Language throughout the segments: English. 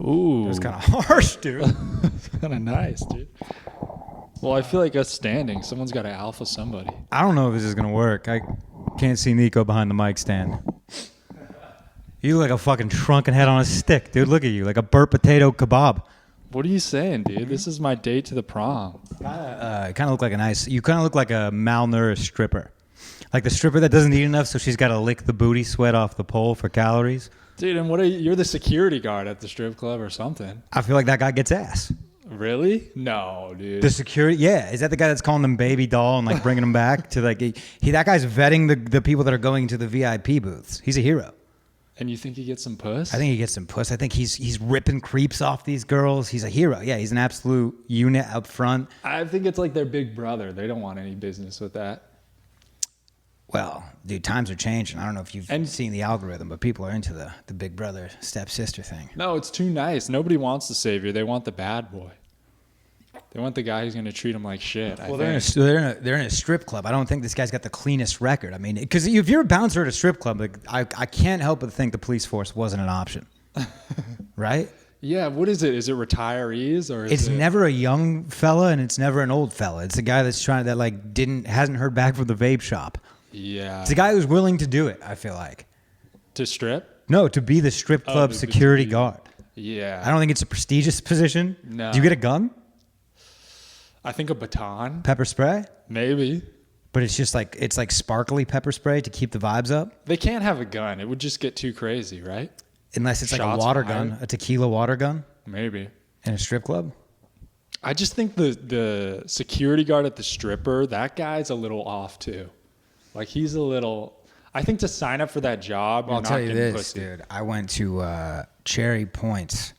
Ooh. It was kind of harsh, dude. It's kind of nice, dude. Well, I feel like us standing, someone's got to alpha somebody. I don't know if this is going to work. I can't see Niko behind the mic stand. You look like a fucking shrunken head on a stick, dude. Look at you, like a burnt potato kebab. What are you saying, dude? This is my date to the prom. Kind of look like you kind of look like a malnourished stripper. Like the stripper that doesn't eat enough, so she's got to lick the booty sweat off the pole for calories. Dude, and you're the security guard at the strip club or something. I feel like that guy gets ass. Really? No, dude. The security, yeah. Is that the guy that's calling them baby doll and like bringing them back to like that guy's vetting the people that are going to the VIP booths. He's a hero. And you think he gets some puss? I think he gets some puss. I think he's ripping creeps off these girls. He's a hero. Yeah, he's an absolute unit up front. I think it's like their big brother. They don't want any business with that. Well, dude, times are changing. I don't know if you've seen the algorithm, but people are into the big brother, stepsister thing. No, it's too nice. Nobody wants the savior. They want the bad boy. They want the guy who's going to treat them like shit. Well, they're in a strip club. I don't think this guy's got the cleanest record. I mean, because if you're a bouncer at a strip club, like, I can't help but think the police force wasn't an option. Right? Yeah, what is it? Is it retirees or it's never a young fella and it's never an old fella. It's a guy that's hasn't heard back from the vape shop. Yeah. It's a guy who's willing to do it, I feel like. To strip? No, to be the strip club security guard. Yeah. I don't think it's a prestigious position. No. Do you get a gun? I think a baton. Pepper spray? Maybe. But it's like sparkly pepper spray to keep the vibes up? They can't have a gun. It would just get too crazy, right? Unless it's like a water gun, a tequila water gun? Maybe. In a strip club? I just think the security guard at the stripper, that guy's a little off too. Like he's a little. I think to sign up for that job, I'll tell you this, dude. I went to Cherry Point,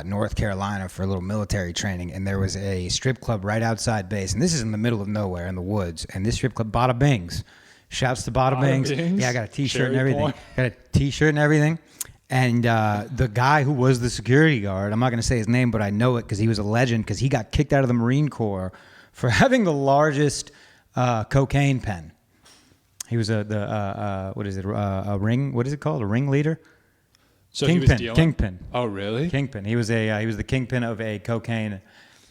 North Carolina, for a little military training, and there was a strip club right outside base, and this is in the middle of nowhere in the woods. And this strip club, Bada Bings, shouts to Bada Bings. Yeah, I got a T-shirt and everything. Got a T-shirt and everything. And the guy who was the security guard, I'm not going to say his name, but I know it because he was a legend because he got kicked out of the Marine Corps for having the largest cocaine pen. He was a ring? What is it called? A ringleader? So Kingpin. Oh, really? Kingpin. He was the kingpin of a cocaine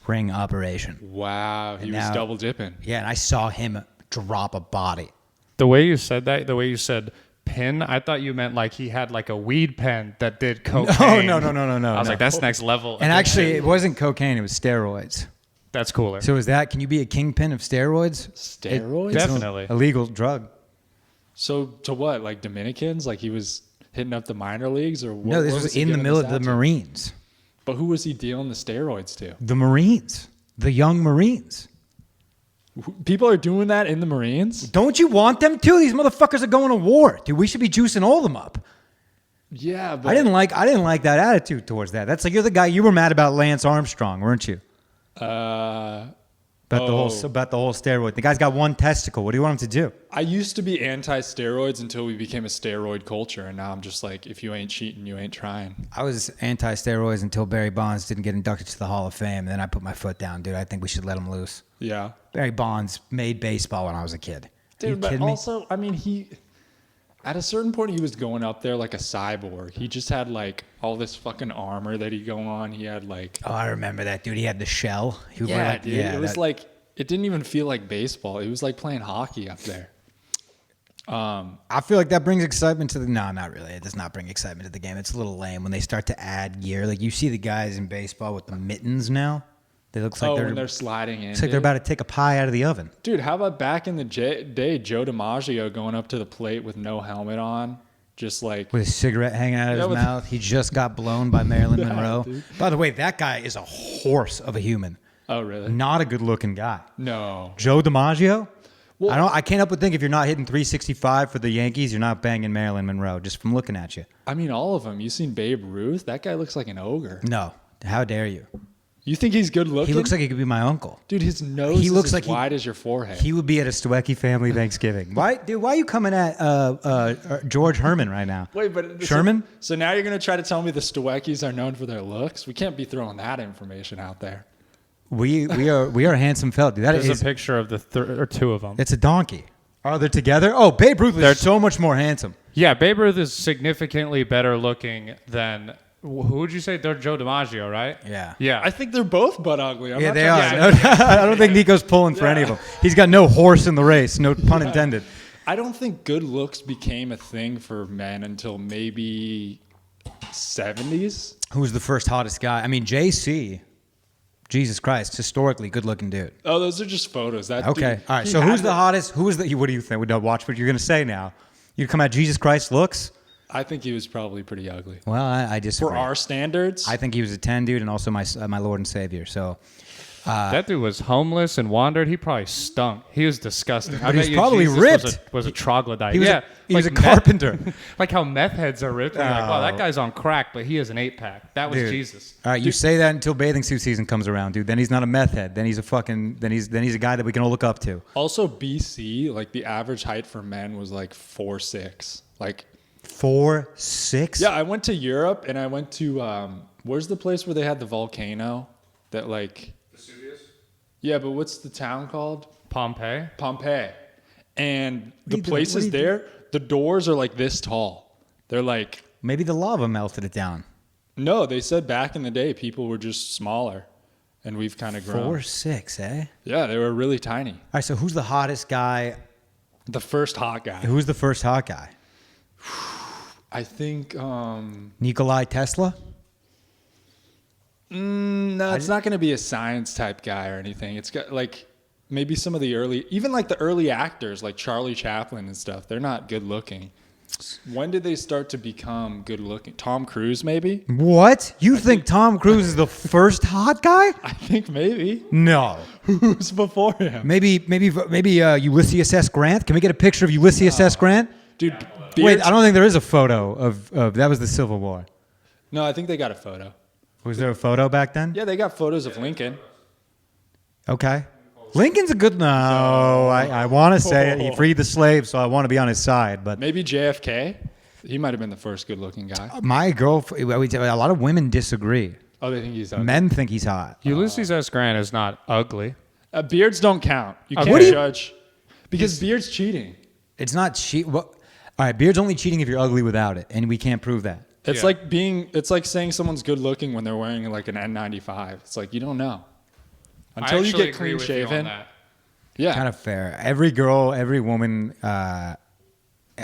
ring operation. Wow, he was double dipping. Yeah, and I saw him drop a body. The way you said that, the way you said pen, I thought you meant like he had like a weed pen that did cocaine. No. I was like, that's next level. And actually, it wasn't cocaine; it was steroids. That's cooler. So can you be a kingpin of steroids? Steroids? Definitely. Illegal drug. So to what? Like Dominicans? Like he was hitting up the minor leagues, or what? No, this was in the middle of the Marines. But who was he dealing the steroids to? The Marines, the young Marines. People are doing that in the Marines? Don't you want them to? These motherfuckers are going to war, dude. We should be juicing all of them up. Yeah, but I didn't like that attitude towards that. That's like you're the guy. You were mad about Lance Armstrong, weren't you? About the whole steroid. The guy's got one testicle. What do you want him to do? I used to be anti-steroids until we became a steroid culture, and now I'm just like, if you ain't cheating, you ain't trying. I was anti-steroids until Barry Bonds didn't get inducted to the Hall of Fame. And then I put my foot down, dude. I think we should let him loose. Yeah. Barry Bonds made baseball when I was a kid. Dude, but also, I mean, at a certain point, he was going up there like a cyborg. He just had like all this fucking armor that he'd go on. He had like... Oh, I remember that, dude. He had the shell. Dude. It was like... It didn't even feel like baseball. It was like playing hockey up there. I feel like that brings excitement to the... No, not really. It does not bring excitement to the game. It's a little lame when they start to add gear. Like you see the guys in baseball with the mittens now. They look like when they're sliding in. It's like they're about to take a pie out of the oven. Dude, how about back in the day, Joe DiMaggio going up to the plate with no helmet on? Just like... With a cigarette hanging out of his mouth. He just got blown by Marilyn Monroe. Dude. By the way, that guy is a horse of a human. Oh, really? Not a good-looking guy. No. Joe DiMaggio? Well, I can't help but think if you're not hitting 365 for the Yankees, you're not banging Marilyn Monroe, just from looking at you. I mean, all of them. You seen Babe Ruth? That guy looks like an ogre. No. How dare you? You think he's good looking? He looks like he could be my uncle. Dude, his nose is as wide as your forehead. He would be at a Stuecky family Thanksgiving. Why are you coming at George Herman right now? Wait, but... Sherman? So now you're going to try to tell me the Stueckis are known for their looks? We can't be throwing that information out there. We are handsome fella, dude. There's a picture of or two of them. It's a donkey. Are they together? Oh, Babe Ruth is so much more handsome. Yeah, Babe Ruth is significantly better looking than Who would you say? They're Joe DiMaggio, right? Yeah. Yeah. I think they're both butt ugly. I'm Yeah, not they trying are. to say- No, I don't think Nico's pulling for any of them. He's got no horse in the race. No pun intended. I don't think good looks became a thing for men until maybe 70s. Who's the first hottest guy? I mean, JC. Jesus Christ, historically good-looking dude. Oh, those are just photos. That Okay, dude, all right. he So had who's the hottest? Who is the? What do you think? We don't watch what you're gonna say now. You come at Jesus Christ looks. I think he was probably pretty ugly. Well, I disagree. For our standards, I think he was a 10 dude and also my Lord and Savior. So that dude was homeless and wandered. He probably stunk. He was disgusting. I But he's bet you probably Jesus ripped. Was a troglodyte. he was yeah, he was a meth- carpenter. like how meth heads are ripped. You're like, wow, Oh. that guy's on crack, but he is an 8-pack. That was Dude. Jesus. All right, you say that until bathing suit season comes around, dude. Then he's not a meth head. Then he's a fucking. Then he's a guy that we can all look up to. also BC, like the average height for men was like 4'6". Like, 4'6". yeah, I went to Europe and I went to where's the place where they had the volcano that like Vesuvius? yeah, but what's the town called? Pompeii. Pompeii. And the What are you places doing? there, the doors are like this tall. They're like, Maybe the lava melted it down. no, they said back in the day people were just smaller and we've kind of grown. 4'6", eh? Yeah, they were really tiny. All right, so who's the hottest guy? The first hot guy. Who's the first hot guy? I think Nikolai Tesla? no, it's not going to be a science type guy or anything. It's got like maybe some of the early, even like the early actors like Charlie Chaplin and stuff. They're not good looking. When did they start to become good looking? Tom Cruise, maybe? What? You think Tom Cruise is the first hot guy? I think maybe. No. Who's before him? Maybe Ulysses S. Grant. Can we get a picture of Ulysses S. Grant? Dude, Wait, Beard's- I don't think there is a photo of that was the Civil War. No, I think they got a photo. Was there a photo back then? Yeah, they got photos of Lincoln. Okay. Lincoln's a good. No, I want to say it. He freed the slaves, so I want to be on his side. But Maybe JFK. He might have been the first good looking guy. my girlfriend, a lot of women disagree. Oh, they think he's ugly. Men think he's hot. Ulysses S. Grant is not ugly. Beards don't count. You Okay. can't What do you- judge. Because Beard's cheating. It's not cheat. Well, all right, beard's only cheating if you're ugly without it, and we can't prove that. It's Yeah. it's like saying someone's good looking when they're wearing like an N95. It's like you don't know. I Until you actually get agree clean with you on shaven. that. Yeah. Kind of fair. Every girl, every woman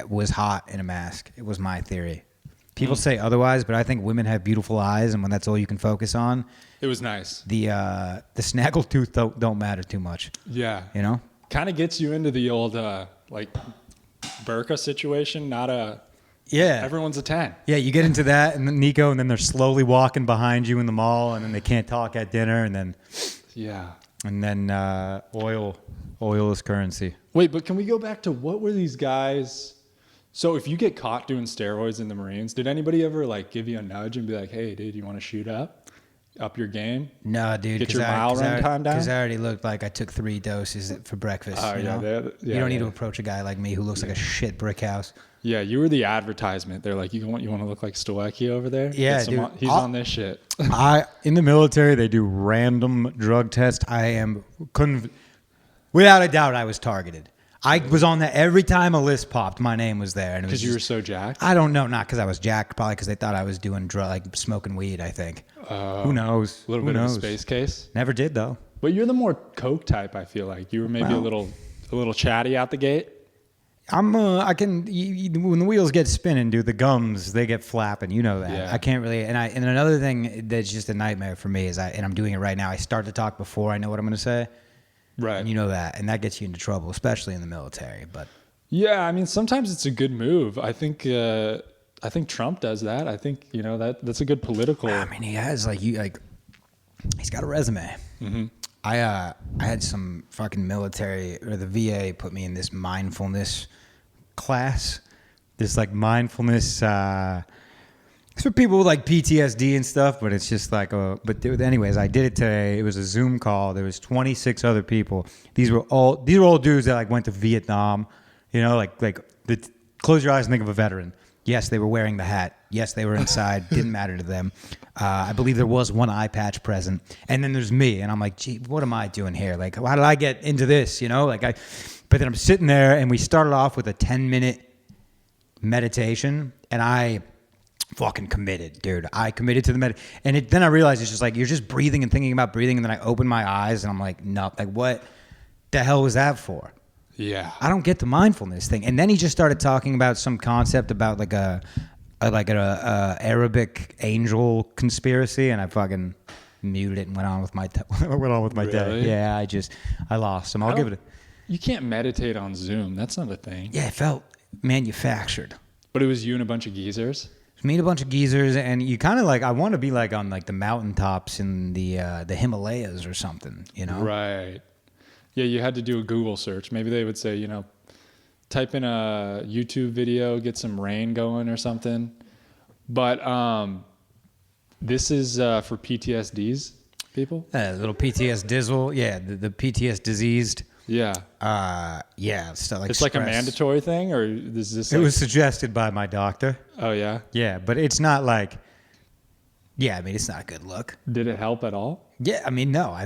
was hot in a mask. It was my theory. People say otherwise, but I think women have beautiful eyes, and when that's all you can focus on, It was nice. the snaggletooth don't matter too much. Yeah. You know? Kind of gets you into the old like burqa situation, not a Yeah. everyone's a 10. Yeah, you get into that, and then Nico, and then they're slowly walking behind you in the mall, and then they can't talk at dinner, and then Yeah. oil is currency. Wait, but can we go back to what were these guys? So if you get caught doing steroids in the Marines, did anybody ever like give you a nudge and be like, "Hey, dude, you want to shoot up your game?" No, dude. Get your mile run time down? Because I already looked like I took 3 doses for breakfast. Oh, you yeah, know? yeah, You don't need yeah. to approach a guy like me who looks like a shit brick house. Yeah, you were the advertisement. They're like, you want to look like Stoecki over there? Yeah, Get some dude. he's on this shit. In the military, they do random drug tests. Without a doubt, I was targeted. I was on that every time a list popped. My name was there, and it was Because you were just- so jacked. I don't know, not because I was jacked, probably because they thought I was doing like smoking weed. I think. Who knows? A little Who bit knows? of a space case. Never did though. But you're the more coke type. I feel like you were maybe Well- a little chatty out the gate. When the wheels get spinning, dude, the gums they get flapping. You know that. Yeah. I can't really. And another thing that's just a nightmare for me is I'm doing it right now. I start to talk before I know what I'm going to say. Right. And you know that, and that gets you into trouble, especially in the military. But Yeah, I mean, sometimes it's a good move. I think Trump does that. I think that's a good political. I mean, he has he's got a resume. Mm-hmm. I had some fucking military or the VA put me in this mindfulness class. This like mindfulness. It's for people with like PTSD and stuff, but it's just like anyways, I did it today. It was a Zoom call. There was 26 other people. These were all dudes that like went to Vietnam. You know, close your eyes and think of a veteran. Yes, they were wearing the hat. Yes, they were inside. Didn't matter to them. I believe there was one eye patch present. And then there's me. And I'm like, gee, what am I doing here? Like, how did I get into this? You know, but then I'm sitting there and we started off with a 10-minute meditation. And fucking committed, dude. I committed to the and then I realized it's just like you're just breathing and thinking about breathing, and then I open my eyes and I'm like, no, like what the hell was that for? Yeah. I don't get the mindfulness thing. And then he just started talking about some concept about like a Arabic angel conspiracy, and I fucking muted it and went on with my day. Really? Yeah, I lost him. I'll give it a... You can't meditate on Zoom. That's not a thing. Yeah, it felt manufactured. But it was you and a bunch of geezers? Meet a bunch of geezers, and you kind of like, I want to be like on like the mountaintops in the Himalayas or something, you know? Right. Yeah, you had to do a Google search. Maybe they would say, you know, type in a YouTube video, get some rain going or something. But this is for PTSDs, people? Little PTS dizzle. Yeah, the PTS diseased. Yeah. Yeah. Like it's like a mandatory thing, or is this? It was suggested by my doctor. Oh yeah. Yeah, but it's not like. Yeah, I mean, it's not a good look. Did it help at all? Yeah, I mean, no,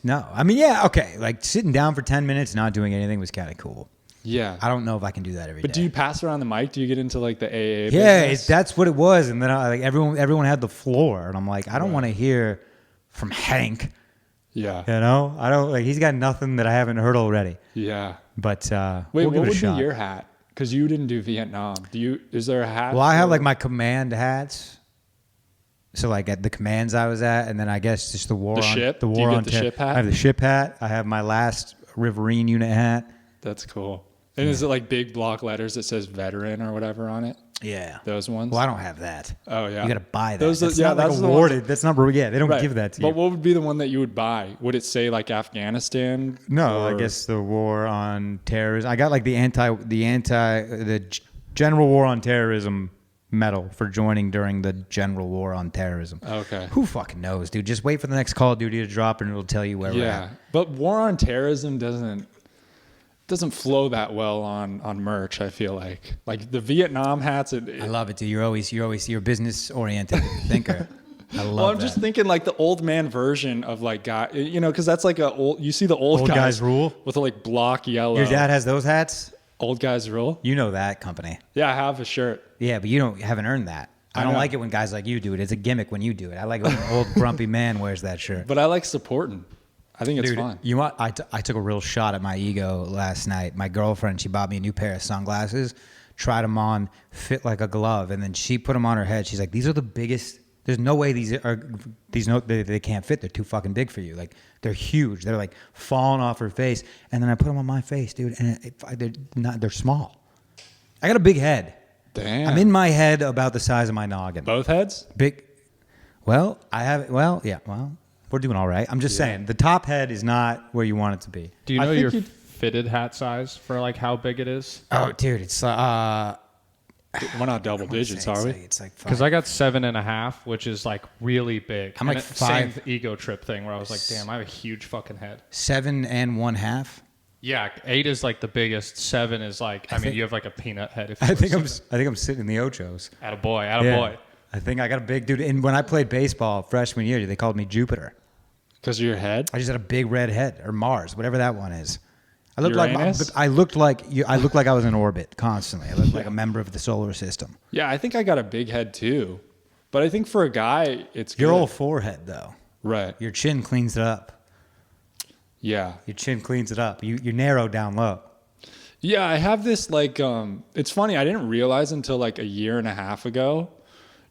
no. I mean, yeah, okay. Like sitting down for 10 minutes, not doing anything was kind of cool. Yeah. I don't know if I can do that every day. But do you pass around the mic? Do you get into like the AA Yeah, business? that's what it was. And then like everyone had the floor, and I'm like, I don't want to hear from Hank. Yeah. You know, I don't like. He's got nothing that I haven't heard already. Yeah. But wait, we'll give what it a would shot. be your hat? Because you didn't do Vietnam. Is there a hat? Well, I have like my command hats. So like at the commands I was at, and then I guess just the war The on ship? the Do you war get on the ship hat? I have the ship hat. I have my last Riverine unit hat. That's cool. And is it like big block letters that says veteran or whatever on it? Yeah. Those ones? Well, I don't have that. Oh, yeah. You got to buy that. Those that's yeah, not like that's the awarded. ones- That's not. Yeah, they don't Right. give that to you. But what would be the one that you would buy? Would it say like Afghanistan? No, or- I guess the war on terrorism. I got like the general war on terrorism medal for joining during the general war on terrorism. Okay. Who fucking knows, dude? Just wait for the next Call of Duty to drop, and it'll tell you where we're Yeah. at. But war on terrorism doesn't flow that well on merch, I feel like the Vietnam hats. I love it, dude. You're a business oriented thinker. I love Well, I'm that. just thinking like the old man version of like guy, you know, because that's like you see the old guys rule with a like block yellow. Your dad has those hats. Old guys rule. You know that company. Yeah, I have a shirt. Yeah, but you haven't earned that. I don't know. like it when guys like you do it. It's a gimmick when you do it. I like it when an old grumpy man wears that shirt. But I like supporting. I think it's Dude, fun. you know what? I took a real shot at my ego last night. My girlfriend, she bought me a new pair of sunglasses, tried them on, fit like a glove, and then she put them on her head. She's like, "These are the biggest. There's no way they can't fit. They're too fucking big for you. Like they're huge. They're like falling off her face." And then I put them on my face, dude, and they're small. I got a big head. Damn. I'm in my head about the size of my noggin. Both heads? Big. Well, we're doing all right. I'm just saying the top head is not where you want it to be. Do you I know think your you'd- fitted hat size for like how big it is? Oh, dude, it's We're not double digits, are we? It's like Because I got 7.5, which is like really big. I'm like And five- Same ego trip thing where I was like, damn, I have a huge fucking head. 7.5. Yeah, 8 is like the biggest. 7 is like, I mean, you have like a peanut head. If you I think I'm sitting in the Ochos. Attaboy. Yeah. I think I got a big dude. And when I played baseball freshman year, they called me Jupiter. Because of your head? I just had a big red head, or Mars, whatever that one is. I looked Uranus? I looked like I was in orbit constantly. I looked like a member of the solar system. Yeah, I think I got a big head too. But I think for a guy, it's Your good. old forehead, though. Right. Your chin cleans it up. Yeah. Your chin cleans it up. You narrow down low. Yeah, I have this like it's funny, I didn't realize until like a year and a half ago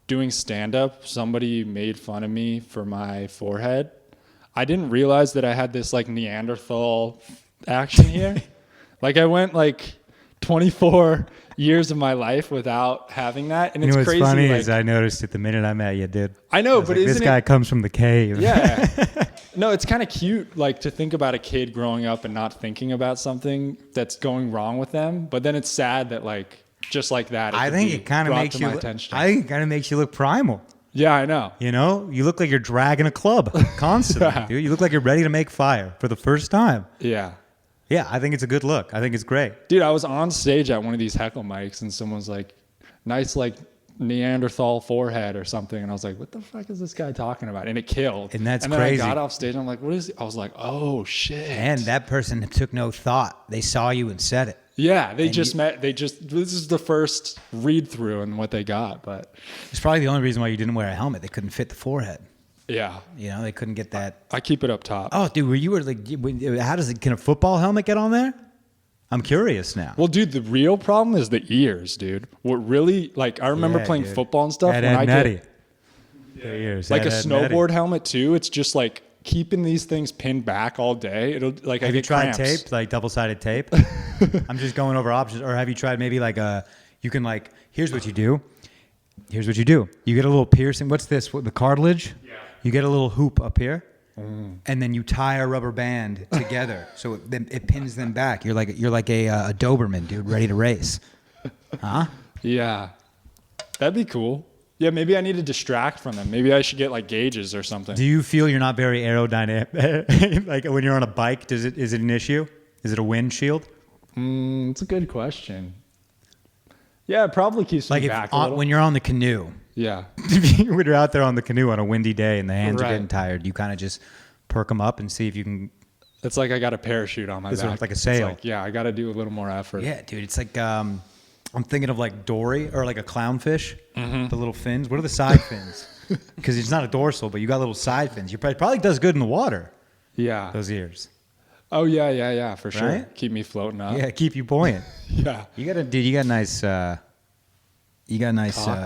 doing stand up, somebody made fun of me for my forehead. I didn't realize that I had this like Neanderthal action here. Like I went like 24 years of my life without having that, and You it's know what's crazy. funny like, is I noticed it the minute I met you, dude. I know, was but like, isn't this guy it? comes from the cave. Yeah. No, it's kind of cute, like to think about a kid growing up and not thinking about something that's going wrong with them. But then it's sad that like just like that. I could think be it kind of brought makes to you. my attention. I think it kind of makes you look primal. Yeah, I know. You know, you look like you're dragging a club constantly, Yeah. dude. You look like you're ready to make fire for the first time. Yeah. Yeah, I think it's a good look. I think it's great. Dude, I was on stage at one of these heckle mics and someone's like, nice like Neanderthal forehead or something. And I was like, what the fuck is this guy talking about? And it killed. And that's then crazy. I got off stage and I'm like, what is it? I was like, oh shit. And that person took no thought. They saw you and said it. Yeah, this is the first read through and what they got. But It's probably the only reason why you didn't wear a helmet. They couldn't fit the forehead. yeah, You know, they couldn't get that. I keep it up top. Oh, dude, can a football helmet get on there? I'm curious now. Well, dude, the real problem is the ears, dude. What really, like, I remember Yeah, playing dude. football and stuff. Ed, When Ed, I Matty. get The ears. like Ed, a Ed, Matty. snowboard helmet too, it's just like keeping these things pinned back all day. It'll like I Have you get tried cramps. tape, like double-sided tape? I'm just going over options. Or have you tried maybe like you can like, here's what you do. Here's what you do. You get a little piercing. What's this? The cartilage? Yeah. You get a little hoop up here. And then you tie a rubber band together, so it pins them back. You're like a Doberman, dude, ready to race. Huh? Yeah, that'd be cool. Yeah, maybe I need to distract from them. Maybe I should get like gauges or something. Do you feel you're not very aerodynamic? Like when you're on a bike, is it an issue? Is it a windshield? It's a good question. Yeah, it probably keeps me Like back a little. when you're on the canoe, Yeah, when you're out there on the canoe on a windy day and the hands are Right. getting tired, you kind of just perk them up and see if you can. it's like I got a parachute on my It's back. like a It's sail. like, yeah, I got to do a little more effort. Yeah, dude, it's like I'm thinking of like dory or like a clownfish, the little fins. What are the side fins? Because it's not a dorsal, but you got little side fins. You probably does good in the water. Yeah. Those ears. Oh yeah, for sure. Right? Keep me floating up. Yeah, keep you buoyant. Yeah. You got nice. Cock.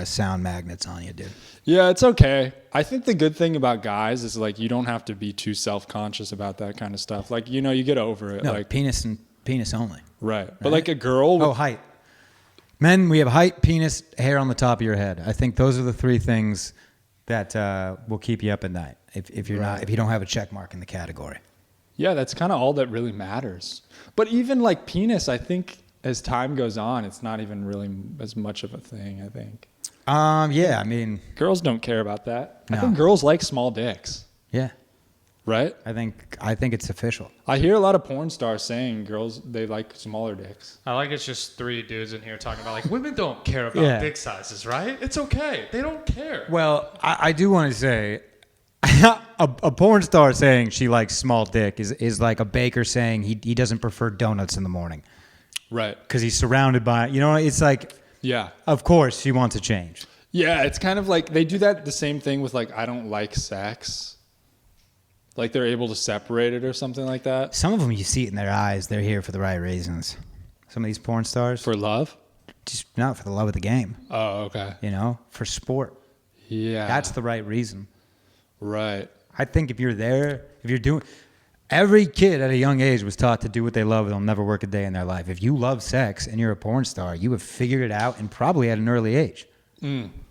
Sound magnets on you, dude. Yeah, it's okay. I think the good thing about guys is like you don't have to be too self-conscious about that kind of stuff. Like, you know, you get over it. No, like penis and penis only. right. But like a girl Oh, height. Men, we have height, penis, hair on the top of your head. I think those are the three things that will keep you up at night if you're not if you don't have a check mark in the category. yeah, that's kind of all that really matters. But even like penis, I think as time goes on, it's not even really as much of a thing, I think. Yeah, I mean, Girls don't care about that. I No. think girls like small dicks, yeah. right? I think it's official. I hear a lot of porn stars saying girls, they like smaller dicks. I like it's just three dudes in here talking about like women don't care about Yeah. dick sizes, right? It's okay. They don't care. Well, I do want to say a porn star saying she likes small dick is like a baker saying he doesn't prefer donuts in the morning Right. because he's surrounded by, you know, it's like, Yeah. of course she wants to change. Yeah, it's kind of like they do that the same thing with like I don't like sex. Like they're able to separate it or something like that. Some of them, you see it in their eyes. They're here for the right reasons. Some of these porn stars, For love? just not for the love of the game, Oh, okay. you know, for sport. Yeah. That's the right reason. right. I think if you're there, if you're doing, every kid at a young age was taught to do what they love and they'll never work a day in their life. If you love sex and you're a porn star, you have figured it out and probably at an early age.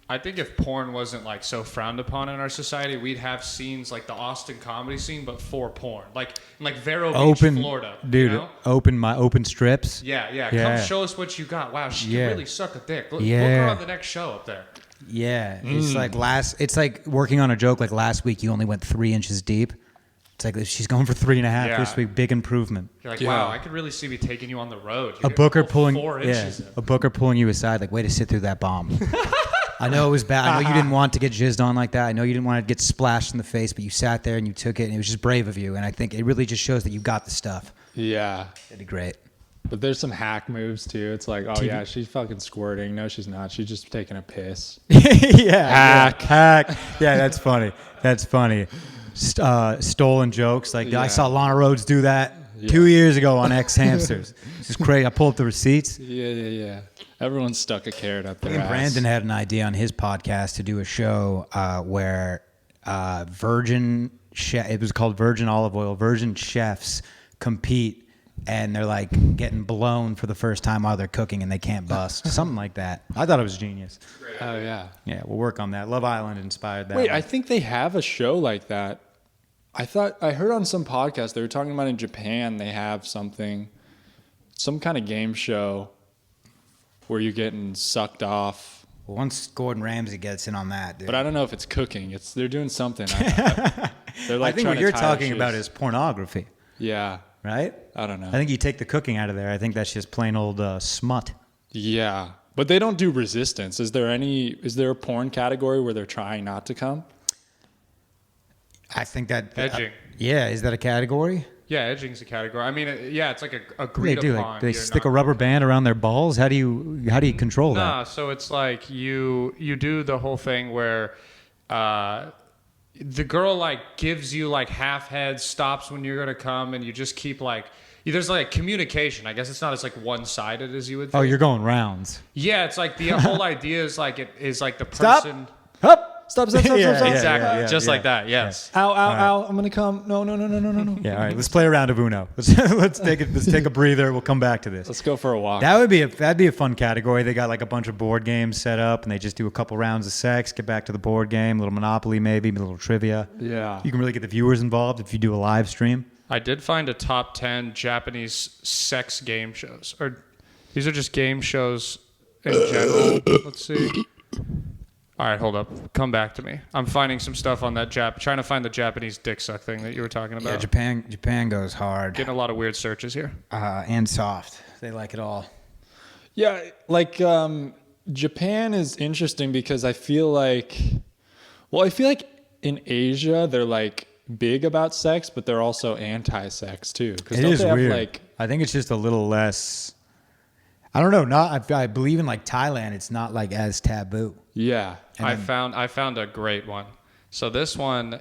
I think if porn wasn't like so frowned upon in our society, we'd have scenes like the Austin comedy scene, but for porn, like in like Vero Beach, Florida. Dude, you know? open strips. Yeah. Yeah. Come show us what you got. Wow, she Yeah. can really suck a dick. Look Yeah. her on the next show up there. Yeah, it's like working on a joke. Like last week, you only went 3 inches deep. It's like she's going for 3.5 Yeah. this week. Big improvement. You're like, Yeah. wow, I could really see me taking you on the road. A booker pulling, 4 yeah, inches in. a booker pulling you aside, like way to sit through that bomb. I know it was bad. I know you didn't want to get jizzed on like that. I know you didn't want to get splashed in the face, but you sat there and you took it, and it was just brave of you. And I think it really just shows that you got the stuff. Yeah. It'd be great. But there's some hack moves too. It's like, oh yeah, she's fucking squirting. No, she's not. She's just taking a piss. Yeah, hack. Yeah, that's funny. That's funny. Stolen jokes. Like I Yeah. saw Lana Rhodes do that 2 years ago on X Hamsters. It's just crazy. I pulled up the receipts. Yeah. Everyone's stuck a carrot up their ass. Brandon had an idea on his podcast to do a show where it was called Virgin Olive Oil, virgin chefs compete, and they're like getting blown for the first time while they're cooking and they can't bust. Something like that. I thought it was genius. Oh yeah. Yeah, we'll work on that. Love Island inspired that. Wait, one. I think they have a show like that. I heard on some podcast they were talking about in Japan they have some kind of game show where you're getting sucked off. Once Gordon Ramsay gets in on that, dude. But I don't know if it's cooking. They're doing something. They're I like think trying what to you're tie talking their about shoes. is pornography, Yeah. right? I don't know. I think you take the cooking out of there. I think that's just plain old smut. Yeah. But they don't do resistance. Is there a porn category where they're trying not to come? I think that Edging. Yeah, is that a category? Yeah, edging's a category. I mean, it's like a What do agreed they do? upon. Like they You're stick a not- rubber band around their balls? How do you control Nah, that? so it's like you do the whole thing where the girl like gives you like half heads, stops when you're gonna come, and you just keep like there's like communication. I guess it's not as like one sided as you would think. Oh, you're going rounds. Yeah, it's like the whole idea is like it is like the Stop. person. Up. Stop. Yeah, yeah, Exactly, yeah, just yeah. like that. Yes. Ow, ow. I'm gonna come. No. Yeah, all right. Let's play a round of Uno. Let's take a breather. We'll come back to this. Let's go for a walk. That'd be a fun category. They got like a bunch of board games set up, and they just do a couple rounds of sex. Get back to the board game, a little Monopoly, maybe a little trivia. Yeah. You can really get the viewers involved if you do a live stream. I did find a top 10 Japanese sex game shows. Or these are just game shows in general. Let's see. All right, hold up. Come back to me. I'm finding some stuff on that trying to find the Japanese dick suck thing that you were talking about. Yeah, Japan goes hard Getting a lot of weird searches here. and soft. They like it all. Yeah, like Japan is interesting because I feel like in Asia they're like big about sex, but they're also anti-sex too. It is weird. I think it's just a little less. I don't know. I believe in like Thailand, it's not like as taboo. Yeah. I found a great one. So this one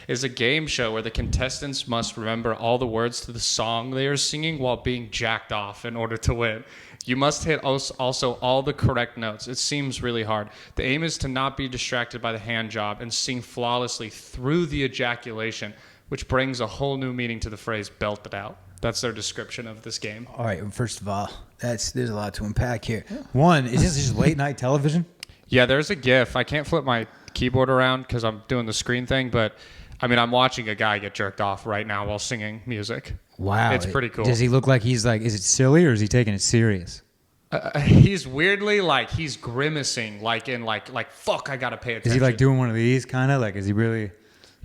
is a game show where the contestants must remember all the words to the song they are singing while being jacked off in order to win. You must hit also all the correct notes. It seems really hard. The aim is to not be distracted by the hand job and sing flawlessly through the ejaculation, which brings a whole new meaning to the phrase belted out. That's their description of this game. All right. First of all, there's a lot to unpack here. One, is this just late night television? Yeah, there's a GIF. I can't flip my keyboard around because I'm doing the screen thing, but I mean, I'm watching a guy get jerked off right now while singing music. Wow. It's pretty cool. Does he look like he's like, is it silly or is he taking it serious? He's weirdly like he's grimacing, like in like fuck, I gotta pay attention. Is he like doing one of these kind of like? Is he really?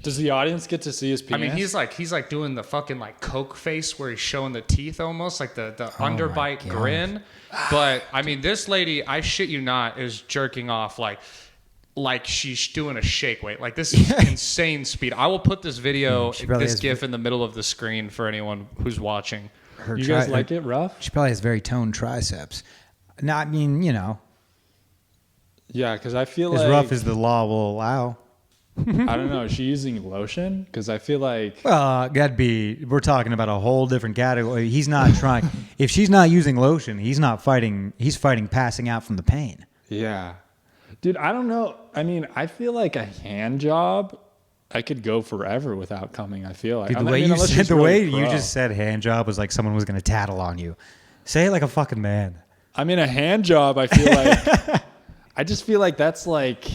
Does the audience get to see his penis? I mean, he's like doing the fucking like Coke face where he's showing the teeth almost like the underbite God. grin. But I mean, this lady, I shit you not, is jerking off like she's doing a shake weight. Like this is insane speed. I will put this video, She probably this has- GIF in the middle of the screen for anyone who's watching. You guys like it rough? She probably has very toned triceps. No, I mean, Yeah, because I feel as like rough as the law will allow. I don't know. Is she using lotion? Because I feel like Well, we're talking about a whole different category. He's not trying. If she's not using lotion, he's not fighting. He's fighting passing out from the pain. yeah, dude. I don't know. I mean, I feel like a hand job. I could go forever without coming. I feel like Dude, I the way mean, you unless said she's the really way you pro. just said hand job was like someone was going to tattle on you. Say it like a fucking man. I mean, a hand job. I feel like I just feel like that's like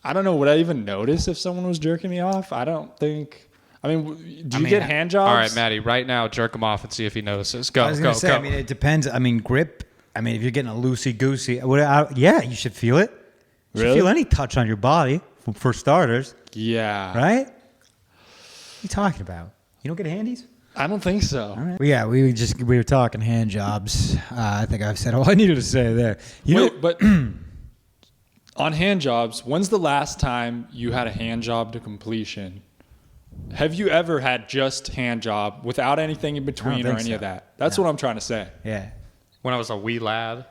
I don't know. Would I even notice if someone was jerking me off? I don't think. I mean, do you get hand jobs? All right, Maddie, right now, jerk him off and see if he notices. Go, I was go, going to say, go. I mean, it depends. I mean, grip. I mean, if you're getting a loosey-goosey, yeah, you should feel it. You should Really? feel any touch on your body, for starters, Yeah. right? What are you talking about? You don't get handies? I don't think so. All right. Well, yeah, we were talking hand jobs. I think I've said all I needed to say there. Wait, but on hand jobs, when's the last time you had a hand job to completion? Have you ever had just hand job without anything in between or think any so. of that? That's what I'm trying to say. Yeah. When I was a wee lad,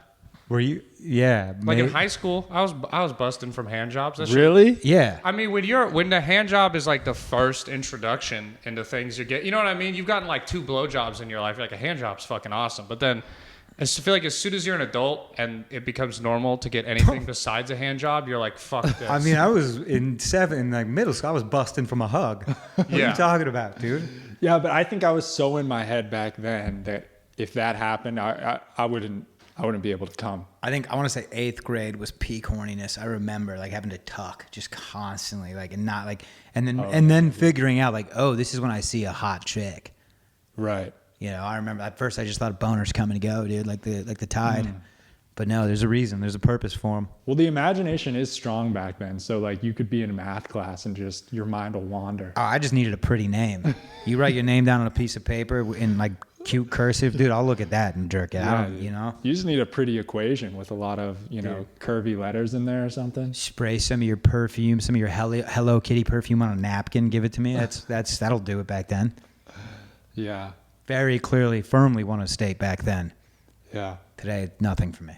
Were you? Yeah. like in high school, I was busting from hand jobs. That shit- Really? Yeah. I mean, when the hand job is like the first introduction into things you get, you know what I mean? You've gotten like 2 blowjobs in your life. You're like, a hand job's fucking awesome. But then I feel like as soon as you're an adult and it becomes normal to get anything besides a hand job, you're like, fuck this. I mean, I was in middle school. I was busting from a hug. What are Yeah. you talking about, dude? Yeah, but I think I was so in my head back then that if that happened, I wouldn't be able to come. I think I want to say 8th grade was peak horniness. I remember like having to tuck just constantly, like and not like, and then figuring out like, oh, this is when I see a hot chick. Right. You know, I remember at first I just thought boners come and go, dude, like the tide. But no, there's a reason. There's a purpose for them. Well, the imagination is strong back then. So like you could be in a math class and your mind will wander. Oh, I just needed a pretty name. You write your name down on a piece of paper in like cute cursive, dude. I'll look at that and jerk it out. dude. You know, You just need a pretty equation with a lot of, curvy letters in there or something. spray some of your perfume, some of your Hello Kitty perfume on a napkin. Give it to me. That'll do it back then. Yeah. Very clearly, firmly won a state back then. Yeah. Today, nothing for me.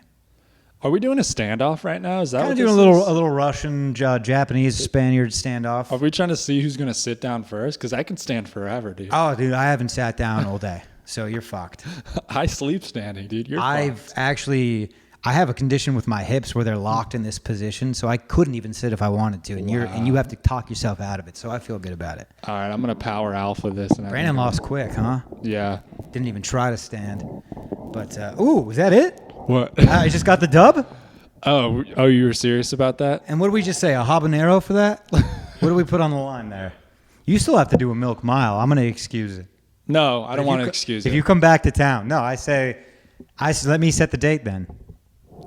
Are we doing a standoff right now? Is that Kind what of doing this a is? little Russian, Japanese, Spaniard standoff. Are we trying to see who's going to sit down first? Because I can stand forever, dude. Oh, dude, I haven't sat down all day, so you're fucked. I sleep standing, dude. You're fucked. I have a condition with my hips where they're locked in this position, so I couldn't even sit if I wanted to, and you have to talk yourself out of it. So I feel good about it. All right, I'm going to power alpha this. And Brandon lost quick, huh? Yeah. Didn't even try to stand. But ooh, is that it? What? I just got the dub. Oh, you were serious about that? And what did we just say? A habanero for that? What do we put on the line there? You still have to do a milk mile. I'm going to excuse it. No, I don't want to excuse it. If you come back to town, no, I say, let me set the date then.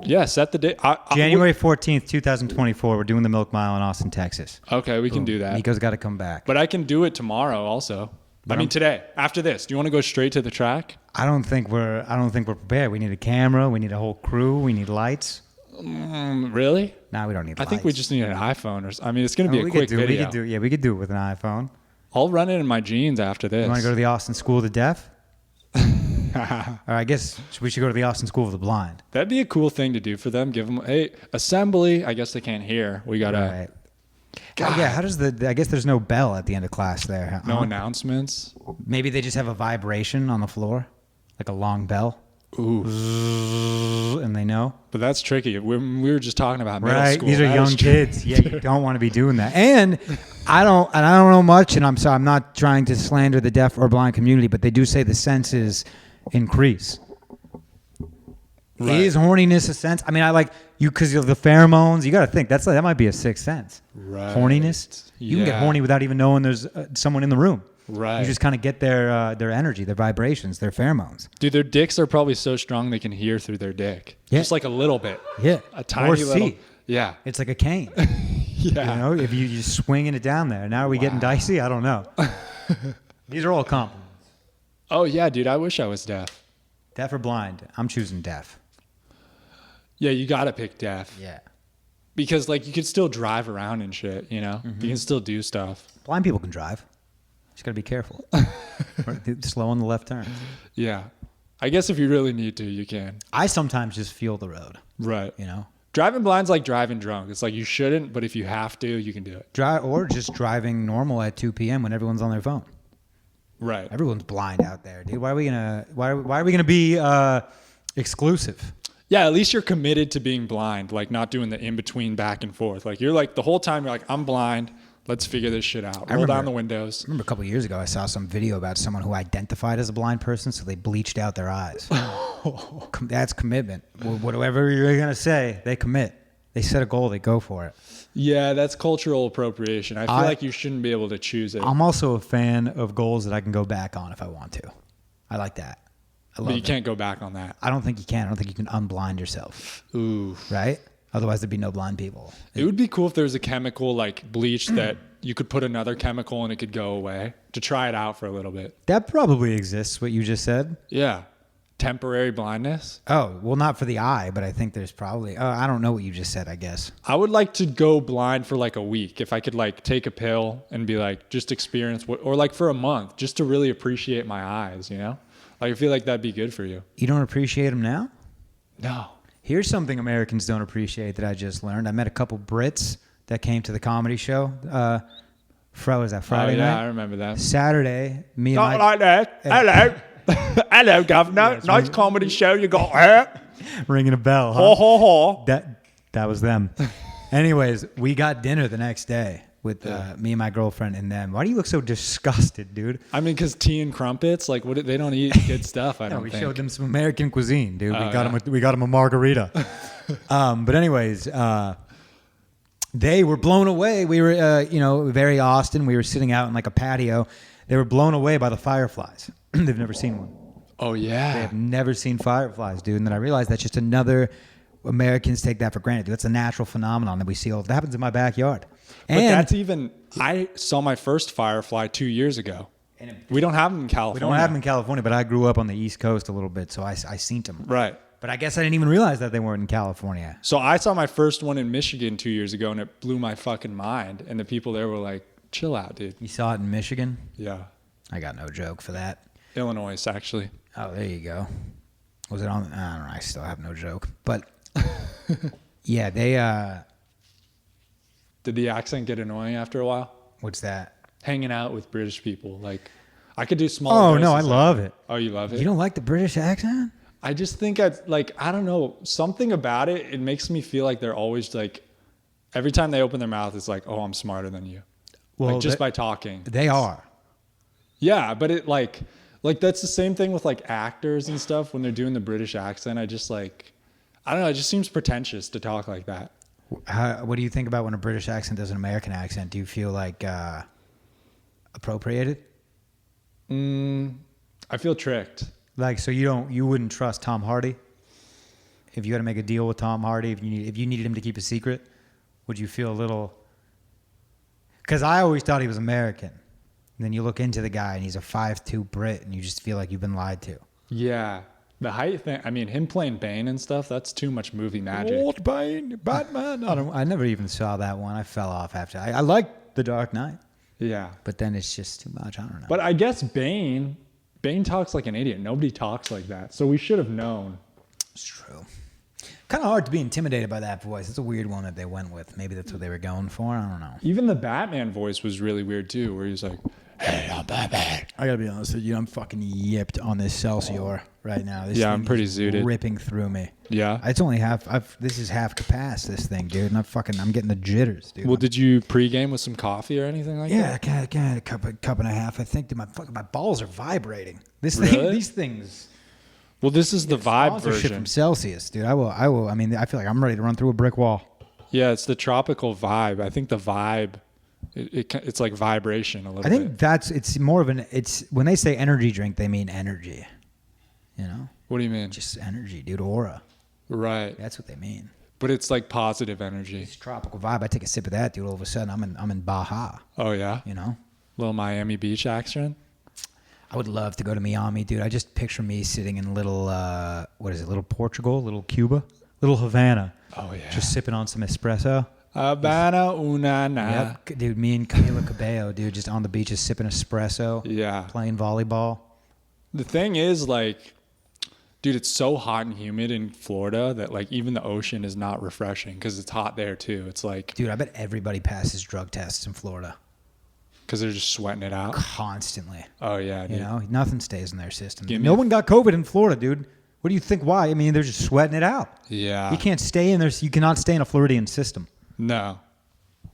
Yeah, set the date. January 14th, 2024. We're doing the milk mile in Austin, Texas. Okay, we can do that. Nico's got to come back. But I can do it tomorrow also. Today. After this, do you want to go straight to the track? I don't think we're prepared. We need a camera. We need a whole crew. We need lights. Really? No, we don't need I lights. think we just need an iPhone. It's going to be a we quick could do, video. we could do it with an iPhone. I'll run it in my jeans after this. You want to go to the Austin School of the Deaf? Or I guess we should go to the Austin School of the Blind. That'd be a cool thing to do for them. Give them, hey, assembly. I guess they can't hear. We got to. Right. Yeah, how does I guess there's no bell at the end of class there. No announcements. Maybe they just have a vibration on the floor, like a long bell. Ooh. And they know. But that's tricky. We were just talking about middle Right, school. these are That young is kids. Yeah, you don't want to be doing that. And I don't know much, and I'm not trying to slander the deaf or blind community, but they do say the senses increase. Right. Is horniness a sense? I mean, I like you because of the pheromones. You got to think that might be a sixth sense. Right. Horniness. You can get Yeah. horny without even knowing there's someone in the room. Right. You just kind of get their energy, their vibrations, their pheromones. Dude, their dicks are probably so strong they can hear through their dick. Yeah. Just like a little bit. Yeah. A tiny or little. see. Yeah. It's like a cane. Yeah. You know, if you just swinging it down there. Now are we getting dicey? I don't know. These are all compliments. Oh, yeah, dude. I wish I was deaf. Deaf or blind? I'm choosing deaf. Yeah, you got to pick deaf. Yeah. Because, like, you could still drive around and shit, you know? You can still do stuff. Blind people can drive. Just got to be careful. Slow on the left turn. Yeah. I guess if you really need to, you can. I sometimes just feel the road, Right. you know? Driving blind's like driving drunk. It's like you shouldn't, but if you have to, you can do it. Or just driving normal at 2 p.m. when everyone's on their phone. Right. Everyone's blind out there, dude. Why are we gonna be exclusive? Yeah, at least you're committed to being blind, like not doing the in-between back and forth. Like you're like the whole time you're like, I'm blind. Let's figure this shit out. Roll down the windows. I remember a couple of years ago, I saw some video about someone who identified as a blind person, so they bleached out their eyes. That's commitment. Whatever you're going to say, they commit. They set a goal, they go for it. Yeah, that's cultural appropriation. I feel like you shouldn't be able to choose it. I'm also a fan of goals that I can go back on if I want to. I like that. I love But you it. can't go back on that. I don't think you can. I don't think you can unblind yourself, Ooh. right? Otherwise, there'd be no blind people. It would be cool if there was a chemical like bleach that you could put another chemical and it could go away to try it out for a little bit. That probably exists, what you just said. Yeah. Temporary blindness. Oh, well, not for the eye, but I think there's probably... I don't know what you just said, I guess. I would like to go blind for like a week if I could like take a pill and be like just experience what, or like for a month just to really appreciate my eyes, you know? Like I feel like that'd be good for you. You don't appreciate them now? No. Here's something Americans don't appreciate that I just learned. I met a couple Brits that came to the comedy show. Was that Friday yeah, night? I remember that. Saturday, me and Not my... like that. Hello. Hello, governor. Nice comedy show you got here. Ringing a bell, huh? Ho, ho, ho. That was them. Anyways, we got dinner the next day with me and my girlfriend and them. Why do you look so disgusted, dude? I mean, because tea and crumpets, like, what? They don't eat good stuff, I don't We think. showed them some American cuisine, dude. We got them a margarita. But anyways, they were blown away. We were, very Austin. We were sitting out in like a patio. They were blown away by the fireflies. They've never seen one. Oh, They yeah. have never seen fireflies, dude. And then I realized that's just another... Americans take that for granted. That's a natural phenomenon that we see all. That happens in my backyard. But that's even... I saw my first firefly 2 years ago. And We don't have them in we California. don't have them in California, but I grew up on the East Coast a little bit, so I seen them. Right. But I guess I didn't even realize that they weren't in California. So I saw my first one in Michigan 2 years ago, and it blew my fucking mind. And the people there were like, chill out, dude. You saw it in Michigan? Yeah. I got no joke for that. Illinois, actually. Oh, there you go. Was it on? I don't know. I still have no joke. But yeah, they. Did the accent get annoying after a while? What's that? Hanging out with British people. Like, I could do small. Oh no, I doses love it. Oh, you love it? You don't like the British accent? I just think I don't know, something about it. It makes me feel like they're always like, every time they open their mouth, it's like, oh, I'm smarter than you. Well, like just by talking. They are. Yeah, but it like that's the same thing with like actors and stuff when they're doing the British accent. I just like, I don't know. It just seems pretentious to talk like that. What do you think about when a British accent does an American accent? Do you feel like appropriated? I feel tricked. Like, so you wouldn't trust Tom Hardy if you had to make a deal with Tom Hardy, if you needed him to keep a secret? Would you feel a little? Because I always thought he was American. And then you look into the guy and he's a 5'2" Brit, and you just feel like you've been lied to. Yeah. The height thing, I mean, him playing Bane and stuff, that's too much movie magic. Old Bane, Batman. I never even saw that one. I fell off after. I liked The Dark Knight, Yeah. but then it's just too much. I don't know. But I guess Bane talks like an idiot. Nobody talks like that. So we should have known. It's true. Kind of hard to be intimidated by that voice. It's a weird one that they went with. Maybe that's what they were going for. I don't know. Even the Batman voice was really weird too, where he's like, hey, I'm Batman. I gotta be honest with you. I'm fucking yipped on this Celsior right now. This Yeah, I'm thing pretty is zooted. ripping through me. Yeah. It's only half. This is half capacity. This thing, dude. And I'm getting the jitters, dude. Well, did you pregame with some coffee or anything like Yeah, that? I had a cup and a half. I think dude, my balls are vibrating. Really? These things. Well, this is the vibe Sponsorship version. from Celsius, dude. I will. I mean, I feel like I'm ready to run through a brick wall. Yeah, it's the tropical vibe. I think the vibe, it's like vibration a little I think bit. it's more of it's when they say energy drink, they mean energy. You know, What do you mean? just energy, dude. Aura. Right. That's what they mean. But it's like positive energy. It's tropical vibe. I take a sip of that, dude. All of a sudden, I'm in Baja. Oh, yeah? You know. Little Miami Beach action? I would love to go to Miami, dude. I just picture me sitting in little, what is it, little Portugal, little Cuba, little Havana. Oh, yeah. Just sipping on some espresso. Habana una na. Yep. Dude, me and Camila Cabello, dude, just on the beach, just sipping espresso. Yeah. Playing volleyball. The thing is, like, dude, it's so hot and humid in Florida that, like, even the ocean is not refreshing because it's hot there, too. It's like, Dude, I bet everybody passes drug tests in Florida. because they're just sweating it out. Constantly. Oh, yeah, dude. You know, nothing stays in their system. Give me No a- one got COVID in Florida, dude. What do you think? Why? I mean, they're just sweating it out. Yeah. You can't stay in there. You cannot stay in a Floridian system. No.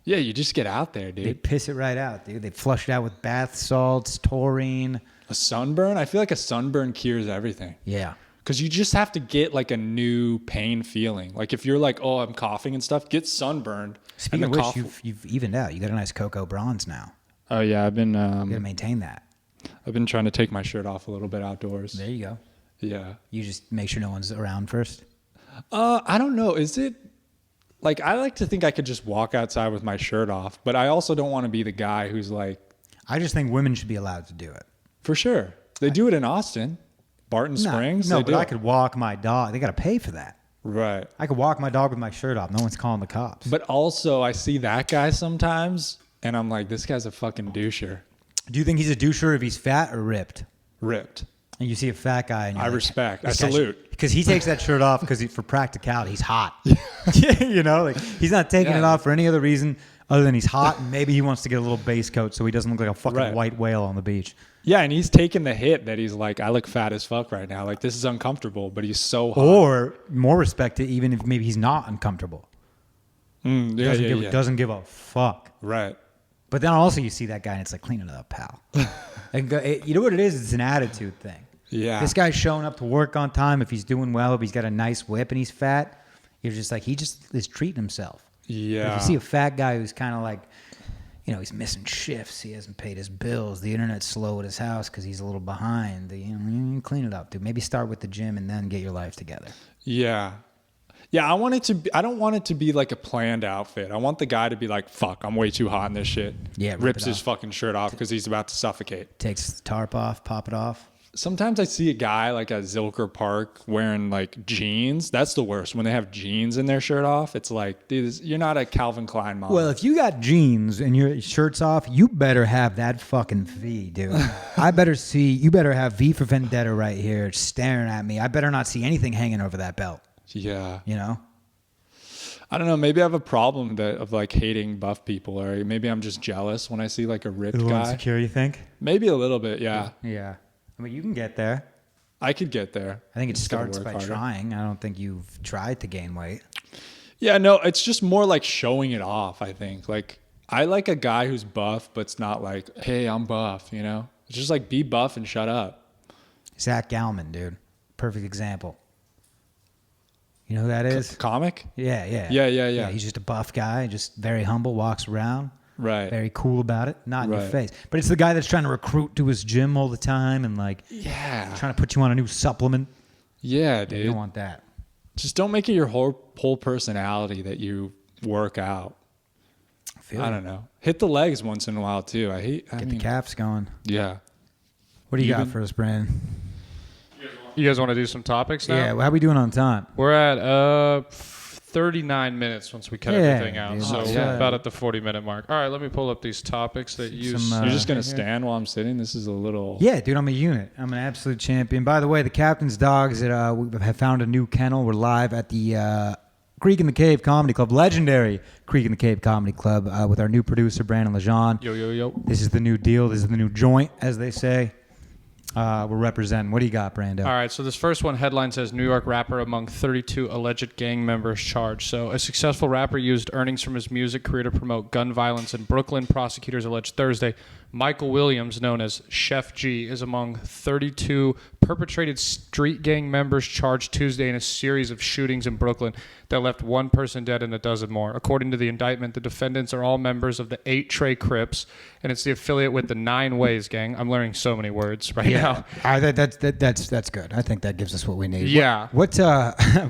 Yeah, you just get out there, They dude. piss it right out, dude. They flush it out with bath salts, taurine. A sunburn? I feel like a sunburn cures everything. Yeah. Because you just have to get, like, a new pain feeling. Like, if you're like, oh, I'm coughing and stuff, get sunburned. Speaking and of the which, cough- you've evened out. You got a nice cocoa bronze now. Oh, yeah, I've been You got to maintain that. I've been trying to take my shirt off a little bit outdoors. There you go. Yeah. You just make sure no one's around first. I don't know. Is it like I like to think I could just walk outside with my shirt off, but I also don't want to be the guy who's like, I just think women should be allowed to do it. for sure. They do it in Austin, Barton Springs. No, they but do I it. could walk my dog. They got to pay for that. Right. I could walk my dog with my shirt off. No one's calling the cops. But also, I see that guy sometimes, and I'm like, this guy's a fucking doucher. Do you think he's a doucher if he's fat or ripped? Ripped. And you see a fat guy, and you're I like, respect. I this guy salute. because he takes that shirt off because for practicality, he's hot. You know, like he's not taking Yeah. it off for any other reason other than he's hot, and maybe he wants to get a little base coat so he doesn't look like a fucking Right. white whale on the beach. Yeah, and he's taking the hit that he's like, I look fat as fuck right now. Like, this is uncomfortable, but he's so hot. Or more respect to even if maybe he's not uncomfortable. Yeah. Doesn't give a fuck. Right. But then also you see that guy and it's like, clean it up, pal. You know what it is? It's an attitude thing. Yeah. This guy's showing up to work on time. If he's doing well, if he's got a nice whip and he's fat, you're just like, he just is treating himself. Yeah. If you see a fat guy who's kind of like, you know, he's missing shifts. He hasn't paid his bills. The internet's slow at his house because he's a little behind. You clean it up, dude. Maybe start with the gym and then get your life together. Yeah. Yeah, I want it to be, I don't want it to be like a planned outfit. I want the guy to be like, fuck, I'm way too hot in this shit. Yeah, rip rips it his off. fucking shirt off because he's about to suffocate. Takes the tarp off, pop it off. Sometimes I see a guy like at Zilker Park wearing like jeans. That's the worst. When they have jeans in their shirt off, it's like, dude, you're not a Calvin Klein model. Well, if you got jeans and your shirt's off, you better have that fucking V, dude. You better have V for Vendetta right here staring at me. I better not see anything hanging over that belt. Yeah. You know? I don't know. Maybe I have a problem of like hating buff people, or maybe I'm just jealous when I see like a ripped guy. Insecure, you think? Maybe a little bit. Yeah. Yeah. I mean, you can get there. I could get there. I think it Just gotta starts work by harder. trying. I don't think you've tried to gain weight. Yeah, no, it's just more like showing it off, I think. Like, I like a guy who's buff, but it's not like, hey, I'm buff, you know? It's just like, be buff and shut up. Zach Galman, dude. Perfect example. You know who that is? Comic? Yeah. Yeah. He's just a buff guy, just very humble, walks around. Right. Very cool about it, not in your Right. face. But it's the guy that's trying to recruit to his gym all the time and like Yeah. trying to put you on a new supplement. Yeah, You dude. don't want that. Just don't make it your whole personality that you work out. I don't know. Hit the legs once in a while, too. Get the calves going. Yeah. What do you got Even- for us, Brandon? You guys want to do some topics now? Yeah, well, how we doing on time? We're at 39 minutes once we cut Yeah, everything out. dude. So Yeah. we're about at the 40-minute mark. All right, let me pull up these topics that you... Some, You're just going yeah. to stand while I'm sitting? This is a little... Yeah, dude, I'm a unit. I'm an absolute champion. By the way, the Captain's Dogs we have found a new kennel. We're live at the Creek in the Cave Comedy Club, legendary Creek in the Cave Comedy Club, with our new producer, Brandon Lejean. Yo. This is the new deal. This is the new joint, as they say. We're representing. What do you got, Brando? All right, so this first one headline says New York rapper among 32 alleged gang members charged. So a successful rapper used earnings from his music career to promote gun violence in Brooklyn. Prosecutors alleged Thursday Michael Williams, known as Chef G, is among 32 perpetrated street gang members charged Tuesday in a series of shootings in Brooklyn that left one person dead and a dozen more. According to the indictment, the defendants are all members of the 8 Trey Crips, and it's the affiliate with the 9 Ways gang. I'm learning so many words right now. That's good. I think that gives us what we need. Yeah. What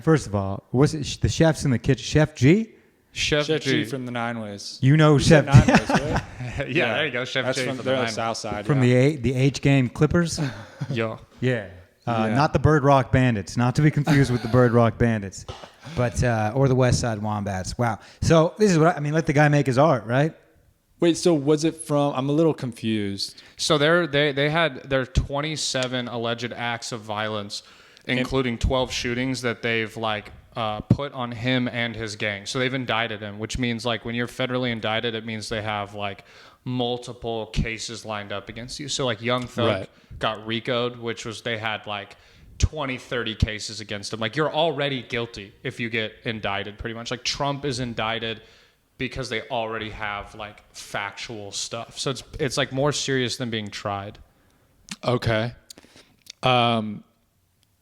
first of all, was it the chefs in the kitchen? Chef G? Chef Chef G. G from the Nine Ways. You know You said Chef Nine Ways, right? Yeah, there you go. Chef That's G from from they're the the Nine South Side. from yeah. the H game Clippers? Yo. Yeah. Yeah. Not the Bird Rock Bandits, not to be confused with the Bird Rock Bandits, but or the West Side Wombats. Wow. So this is what I mean. Let the guy make his art, right? Wait, so was it from? I'm a little confused. So they had their 27 alleged acts of violence, including 12 shootings that they've put on him and his gang. So they've indicted him, which means like when you're federally indicted, it means they have like multiple cases lined up against you. So like Young Thug Right. got RICO'd, which was they had like 20, 30 cases against him. Like you're already guilty if you get indicted pretty much. Like Trump is indicted because they already have like factual stuff. So it's like more serious than being tried. Okay.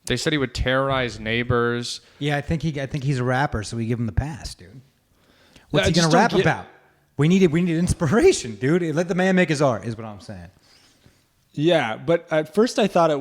They said he would terrorize neighbors. Yeah, I think he's a rapper, so we give him the pass, dude. What's I he gonna just don't rap get- about? We need inspiration, dude. Let the man make his art, is what I'm saying. Yeah, but at first I thought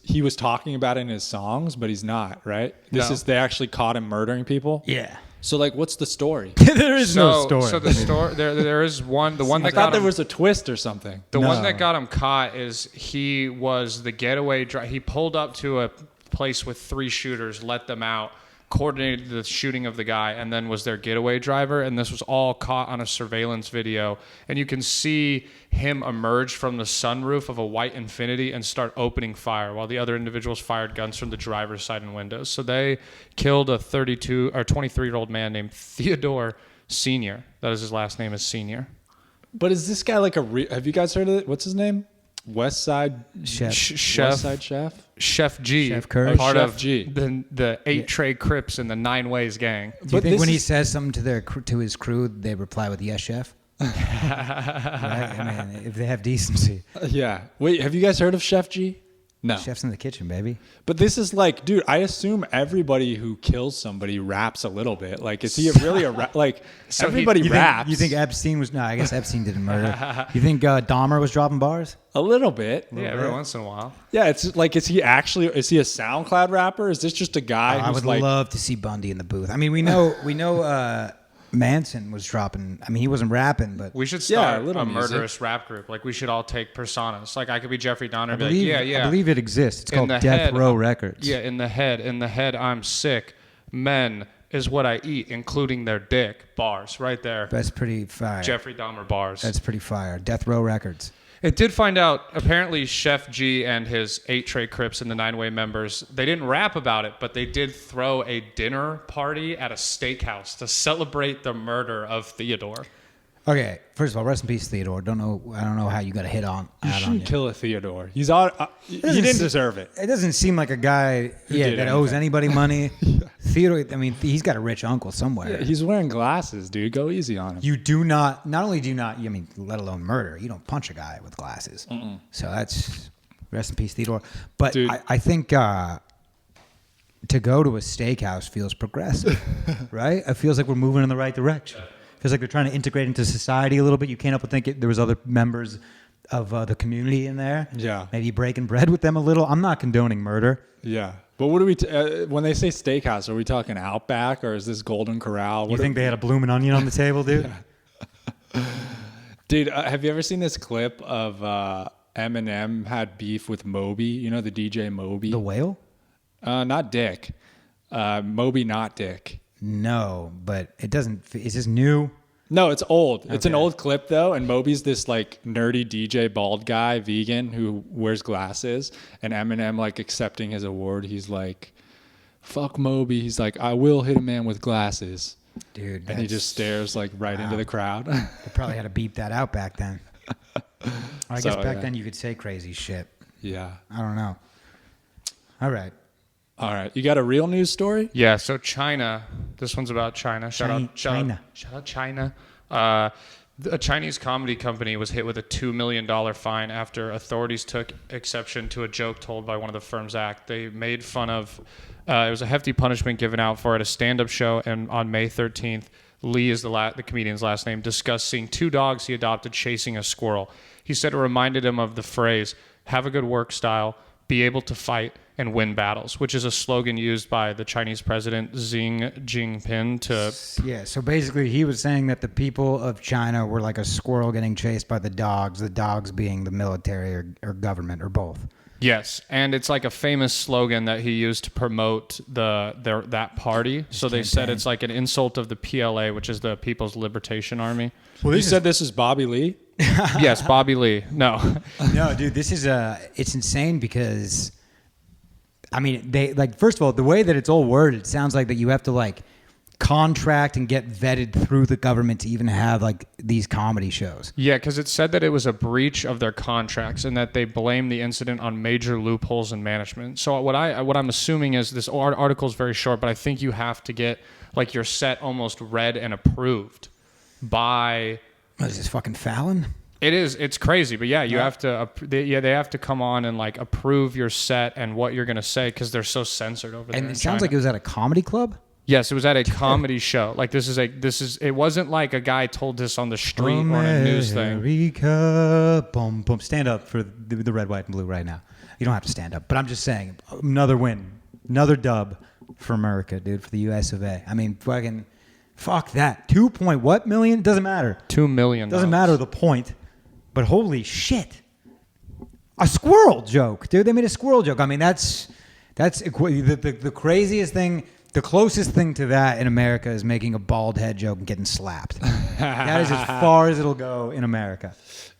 he was talking about it in his songs, but he's not, right? They actually caught him murdering people. Yeah. So like, what's the story? There is no story. So the story there is one. The one I that thought got there him, was a twist or something. the No. one that got him caught is he was the getaway driver. He pulled up to a place with 3 shooters, let them out, coordinated the shooting of the guy, and then was their getaway driver. And this was all caught on a surveillance video. And you can see him emerge from the sunroof of a white Infiniti and start opening fire while the other individuals fired guns from the driver's side and windows. So they killed a 23-year-old man named Theodore Senior. That is his last name is Senior. But is this guy like have you guys heard of it? What's his name? West Side Chef. West Side Chef? Chef G, Chef Curry? part Chef of G. the 8 Trey Crips and the 9 Ways gang. Do you But think this when he is- says something to his crew, they reply with "Yes, chef"? Right? I mean, if they have decency. Yeah. Wait, have you guys heard of Chef G? No. Chef's in the kitchen, baby. But this is like, dude, I assume everybody who kills somebody raps a little bit. Like, is he really a rap? Like, So everybody raps. You think Epstein was? No, I guess Epstein didn't murder. You think Dahmer was dropping bars? a little bit. Yeah, every once in a while. Yeah, it's like, is he a SoundCloud rapper? Is this just a guy I who's would like, love to see Bundy in the booth. I mean, we know Manson was dropping. I mean, he wasn't rapping, but We should start a little a music. murderous rap group. Like, we should all take personas. Like, I could be Jeffrey Dahmer and be believe, like, yeah. I believe it exists. It's In called the Death head, Row Records. Yeah, in the head, I'm sick. Men is what I eat, including their dick. Bars, right there. That's pretty fire. Jeffrey Dahmer bars. That's pretty fire. Death Row Records. It did find out, apparently, Chef G and his 8-Tray Crips and the 9-Way members, they didn't rap about it, but they did throw a dinner party at a steakhouse to celebrate the murder of Theodore. Okay, first of all, rest in peace, Theodore. I don't know how you got a hit on. you out on shouldn't you. kill a Theodore. He's on. He didn't deserve it. It doesn't seem like a guy did that owes anything. anybody money. Theodore, I mean, he's got a rich uncle somewhere. He's wearing glasses, dude. Go easy on him. You do not only do you not, I mean, let alone murder, you don't punch a guy with glasses. So that's, rest in peace, Theodore. But Dude. I think to go to a steakhouse feels progressive, right? It feels like we're moving in the right direction. Feels like they're trying to integrate into society a little bit. You can't help but think there was other members of the community in there. Yeah. Maybe breaking bread with them a little. I'm not condoning murder. Yeah. But what do we, when they say steakhouse, are we talking Outback or is this Golden Corral? You think they had a blooming onion on the table, dude? Dude, have you ever seen this clip of Eminem had beef with Moby? You know the DJ Moby? The whale? Not Dick. Moby, not Dick. No, but it doesn't. Is this new? No, it's old. It's an Okay. old clip though, and Moby's this like nerdy DJ bald guy, vegan, who wears glasses, and Eminem like accepting his award. He's like, "Fuck Moby." He's like, "I will hit a man with glasses," Dude. and he just stares like right into the crowd. They probably had to beep that out back then. I guess So, back yeah. then you could say crazy shit. Yeah. I don't know. All right. All right. You got a real news story? Yeah, so China. This one's about China. China. Shout out China. A Chinese comedy company was hit with a $2 million fine after authorities took exception to a joke told by one of the firm's act. They made fun of. It was a hefty punishment given out for at a stand-up show, and on May 13th, Lee is the comedian's last name, discussed seeing 2 dogs he adopted chasing a squirrel. He said it reminded him of the phrase, "Have a good work style, be able to fight, and win battles," which is a slogan used by the Chinese president Xi Jinping to... Yeah, so basically he was saying that the people of China were like a squirrel getting chased by the dogs being the military or government or both. Yes, and it's like a famous slogan that he used to promote that party. So they said it's like an insult of the PLA, which is the People's Liberation Army. Well, you said this is Bobby Lee? Yes, Bobby Lee. No. No, dude, this is it's insane because, I mean, they like, first of all, the way that it's all worded, it sounds like that you have to like contract and get vetted through the government to even have like these comedy shows. Yeah, because it said that it was a breach of their contracts and that they blamed the incident on major loopholes in management. So what I'm assuming is this article is very short, but I think you have to get like your set almost read and approved by... What is this, fucking Fallon? It's crazy, but yeah, you have to. They have to come on and like approve your set and what you're gonna say because they're so censored over there. And in it sounds China. like it was at a comedy club? Yes, it was at a comedy show. Like this is. It wasn't like a guy told this on the street or on a news thing. America, boom, boom. Stand up for the red, white, and blue right now. You don't have to stand up, but I'm just saying, another win, another dub for America, dude, for the U.S. of A. I mean, fuck that. 2 point what million? Doesn't matter. $2 million. Doesn't matter the point. But holy shit, a squirrel joke, dude. They made a squirrel joke. I mean, that's the craziest thing. The closest thing to that in America is making a bald head joke and getting slapped. That is as far as it'll go in America.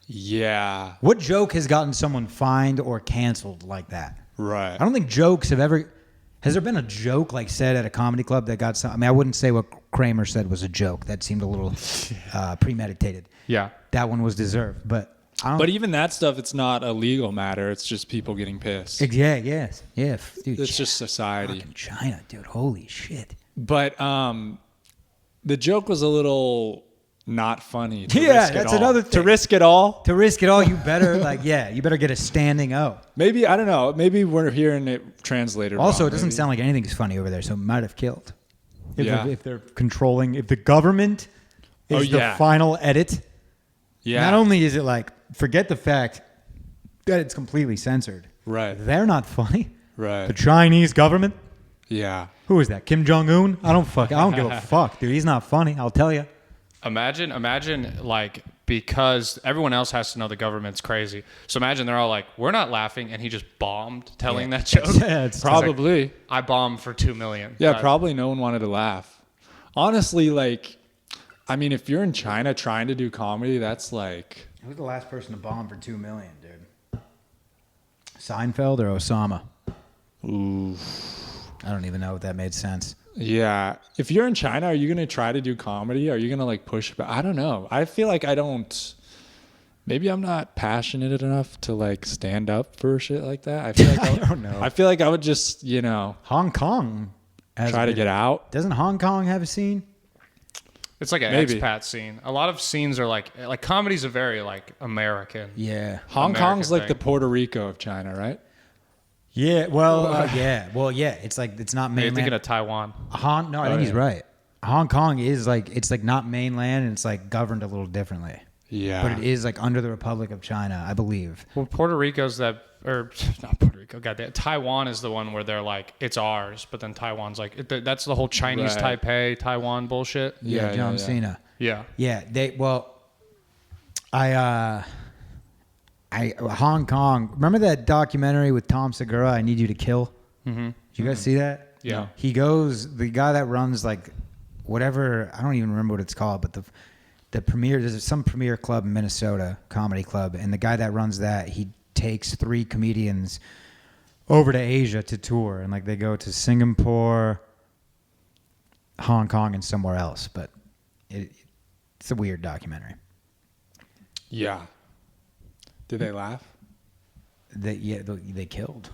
Yeah. What joke has gotten someone fined or canceled like that? Right. I don't think jokes have ever... Has there been a joke like said at a comedy club that got some... I mean, I wouldn't say what Kramer said was a joke. That seemed a little premeditated. Yeah. That one was deserved, but I don't... But even that stuff, it's not a legal matter. It's just people getting pissed. Yeah, yes. Yeah, dude. It's just society. Fucking China, dude. Holy shit. But the joke was a little not funny. Yeah, that's another thing. To risk it all. To risk it all, you better you better get a standing O. Maybe, I don't know. Maybe we're hearing it translated Also, wrong, it doesn't maybe. sound like anything's funny over there, so it might have killed. Yeah. If they're controlling, if the government is the final edit, not only is it like, forget the fact that it's completely censored. Right. They're not funny. Right. The Chinese government. Yeah. Who is that? Kim Jong-un? I don't give a fuck, dude. He's not funny. I'll tell you. Imagine like, because everyone else has to know the government's crazy. So imagine they're all like, we're not laughing, and he just bombed telling that joke. Yeah, it's Probably. Like, I bombed for 2 million. Yeah, probably no one wanted to laugh. Honestly, like, I mean, if you're in China trying to do comedy, that's like... Who's the last person to bomb for 2 million, dude? Seinfeld or Osama? Ooh. I don't even know if that made sense. Yeah. If you're in China, are you going to try to do comedy? Are you going to like push back? I don't know. I feel like I don't... Maybe I'm not passionate enough to like stand up for shit like that. I feel like I don't know. I feel like I would just, you know, Hong Kong has try to get out. Doesn't Hong Kong have a scene? It's like an Maybe. expat scene. A lot of scenes are like comedy's a very like American. Yeah. Hong American Kong's like thing. the Puerto Rico of China, right? Yeah. Well, yeah. Well, yeah. It's like it's not You're mainland. thinking of Taiwan. No, I think he's yeah. right. Hong Kong is like it's like not mainland, and it's like governed a little differently. Yeah. But it is like under the Republic of China, I believe. Well, Puerto Rico's or not Puerto Rico. Goddamn, Taiwan is the one where they're like, it's ours, but then Taiwan's like, that's the whole Chinese Right. Taipei, Taiwan bullshit. Yeah, John yeah. Cena. Yeah. Yeah, Hong Kong. Remember that documentary with Tom Segura, I Need You to Kill? Mm-hmm. Did you guys see that? Yeah. He goes, the guy that runs like whatever, I don't even remember what it's called, but the premier, there's some premier club in Minnesota, comedy club, and the guy that runs that, he takes 3 comedians over to Asia to tour, and like they go to Singapore, Hong Kong, and somewhere else, but it's a weird documentary. Yeah. Did they laugh? They killed.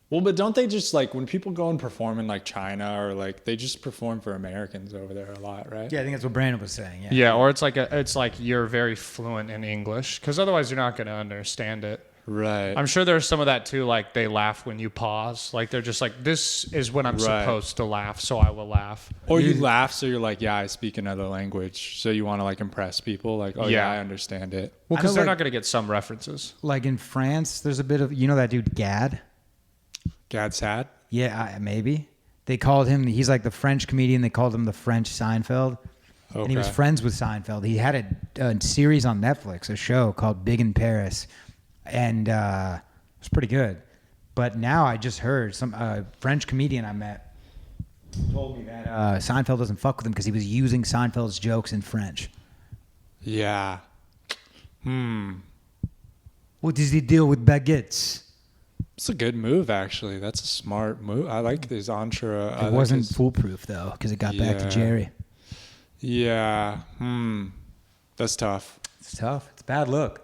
Well, but don't they just like when people go and perform in like China or like they just perform for Americans over there a lot, right? Yeah, I think that's what Brandon was saying. Yeah. Yeah, or it's like you're very fluent in English, because otherwise you're not going to understand it. Right. I'm sure there's some of that too, like they laugh when you pause. Like they're just like, this is when I'm Right. supposed to laugh, so I will laugh. Or you laugh, so you're like, yeah, I speak another language. So you want to like impress people, like, oh yeah, Yeah. I understand it. Well, I because know, they're like- not going to get some references. Like in France, there's a bit of that dude Gad. Gad sad. Yeah, maybe they called him. He's like the French comedian. They called him the French Seinfeld. And he was Okay. friends with Seinfeld. He had a series on Netflix, a show called Big in Paris, and it was pretty good. But now I just heard some French comedian I met told me that Seinfeld doesn't fuck with him because he was using Seinfeld's jokes in French. Yeah. What is the deal with baguettes? It's a good move, actually. That's a smart move. I like these entre. It wasn't foolproof though because it got back to Yeah. Jerry. Yeah. That's tough. It's tough. It's a bad look.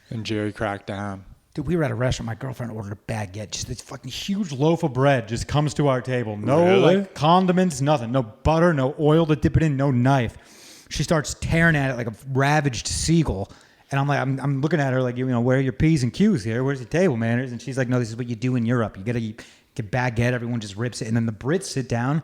And Jerry cracked down. Dude, we were at a restaurant. My girlfriend ordered a baguette. Just this fucking huge loaf of bread just comes to our table. No Really? like condiments, nothing. No butter, no oil to dip it in, no knife. She starts tearing at it like a ravaged seagull. And I'm like, I'm looking at her like, where are your P's and Q's here? Where's your table manners? And she's like, no, this is what you do in Europe. You got to get baguette. Everyone just rips it. And then the Brits sit down,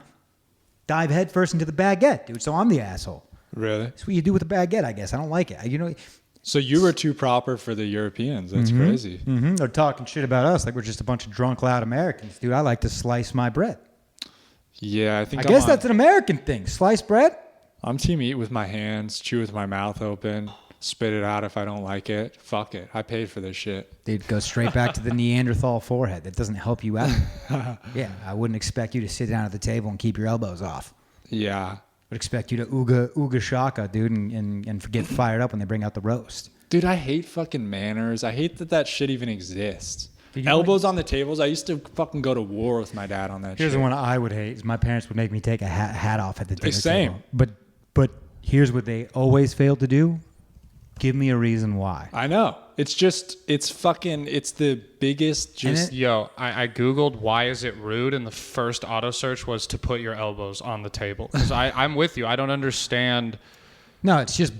dive headfirst into the baguette, dude. So I'm the asshole. Really? That's what you do with a baguette, I guess. I don't like it. So you were too proper for the Europeans. That's crazy. They're talking shit about us like we're just a bunch of drunk, loud Americans. Dude, I like to slice my bread. Yeah, I think I guess that's an American thing. Slice bread? I'm team eat with my hands, chew with my mouth open, spit it out if I don't like it. Fuck it. I paid for this shit. Dude, go straight back to the Neanderthal forehead. That doesn't help you out. Yeah, I wouldn't expect you to sit down at the table and keep your elbows off. Yeah. Would expect you to ooga shaka, dude, and get fired up when they bring out the roast. Dude, I hate fucking manners. I hate that shit even exists. Dude, you Elbows on the tables. I used to fucking go to war with my dad on that Here's shit. the one I would hate is my parents would make me take a hat off at the dinner Same. table. But here's what they always fail to do. Give me a reason why. I know. It's the biggest just... Yo, I Googled why is it rude, and the first auto search was to put your elbows on the table. 'Cause I'm with you. I don't understand No, it's just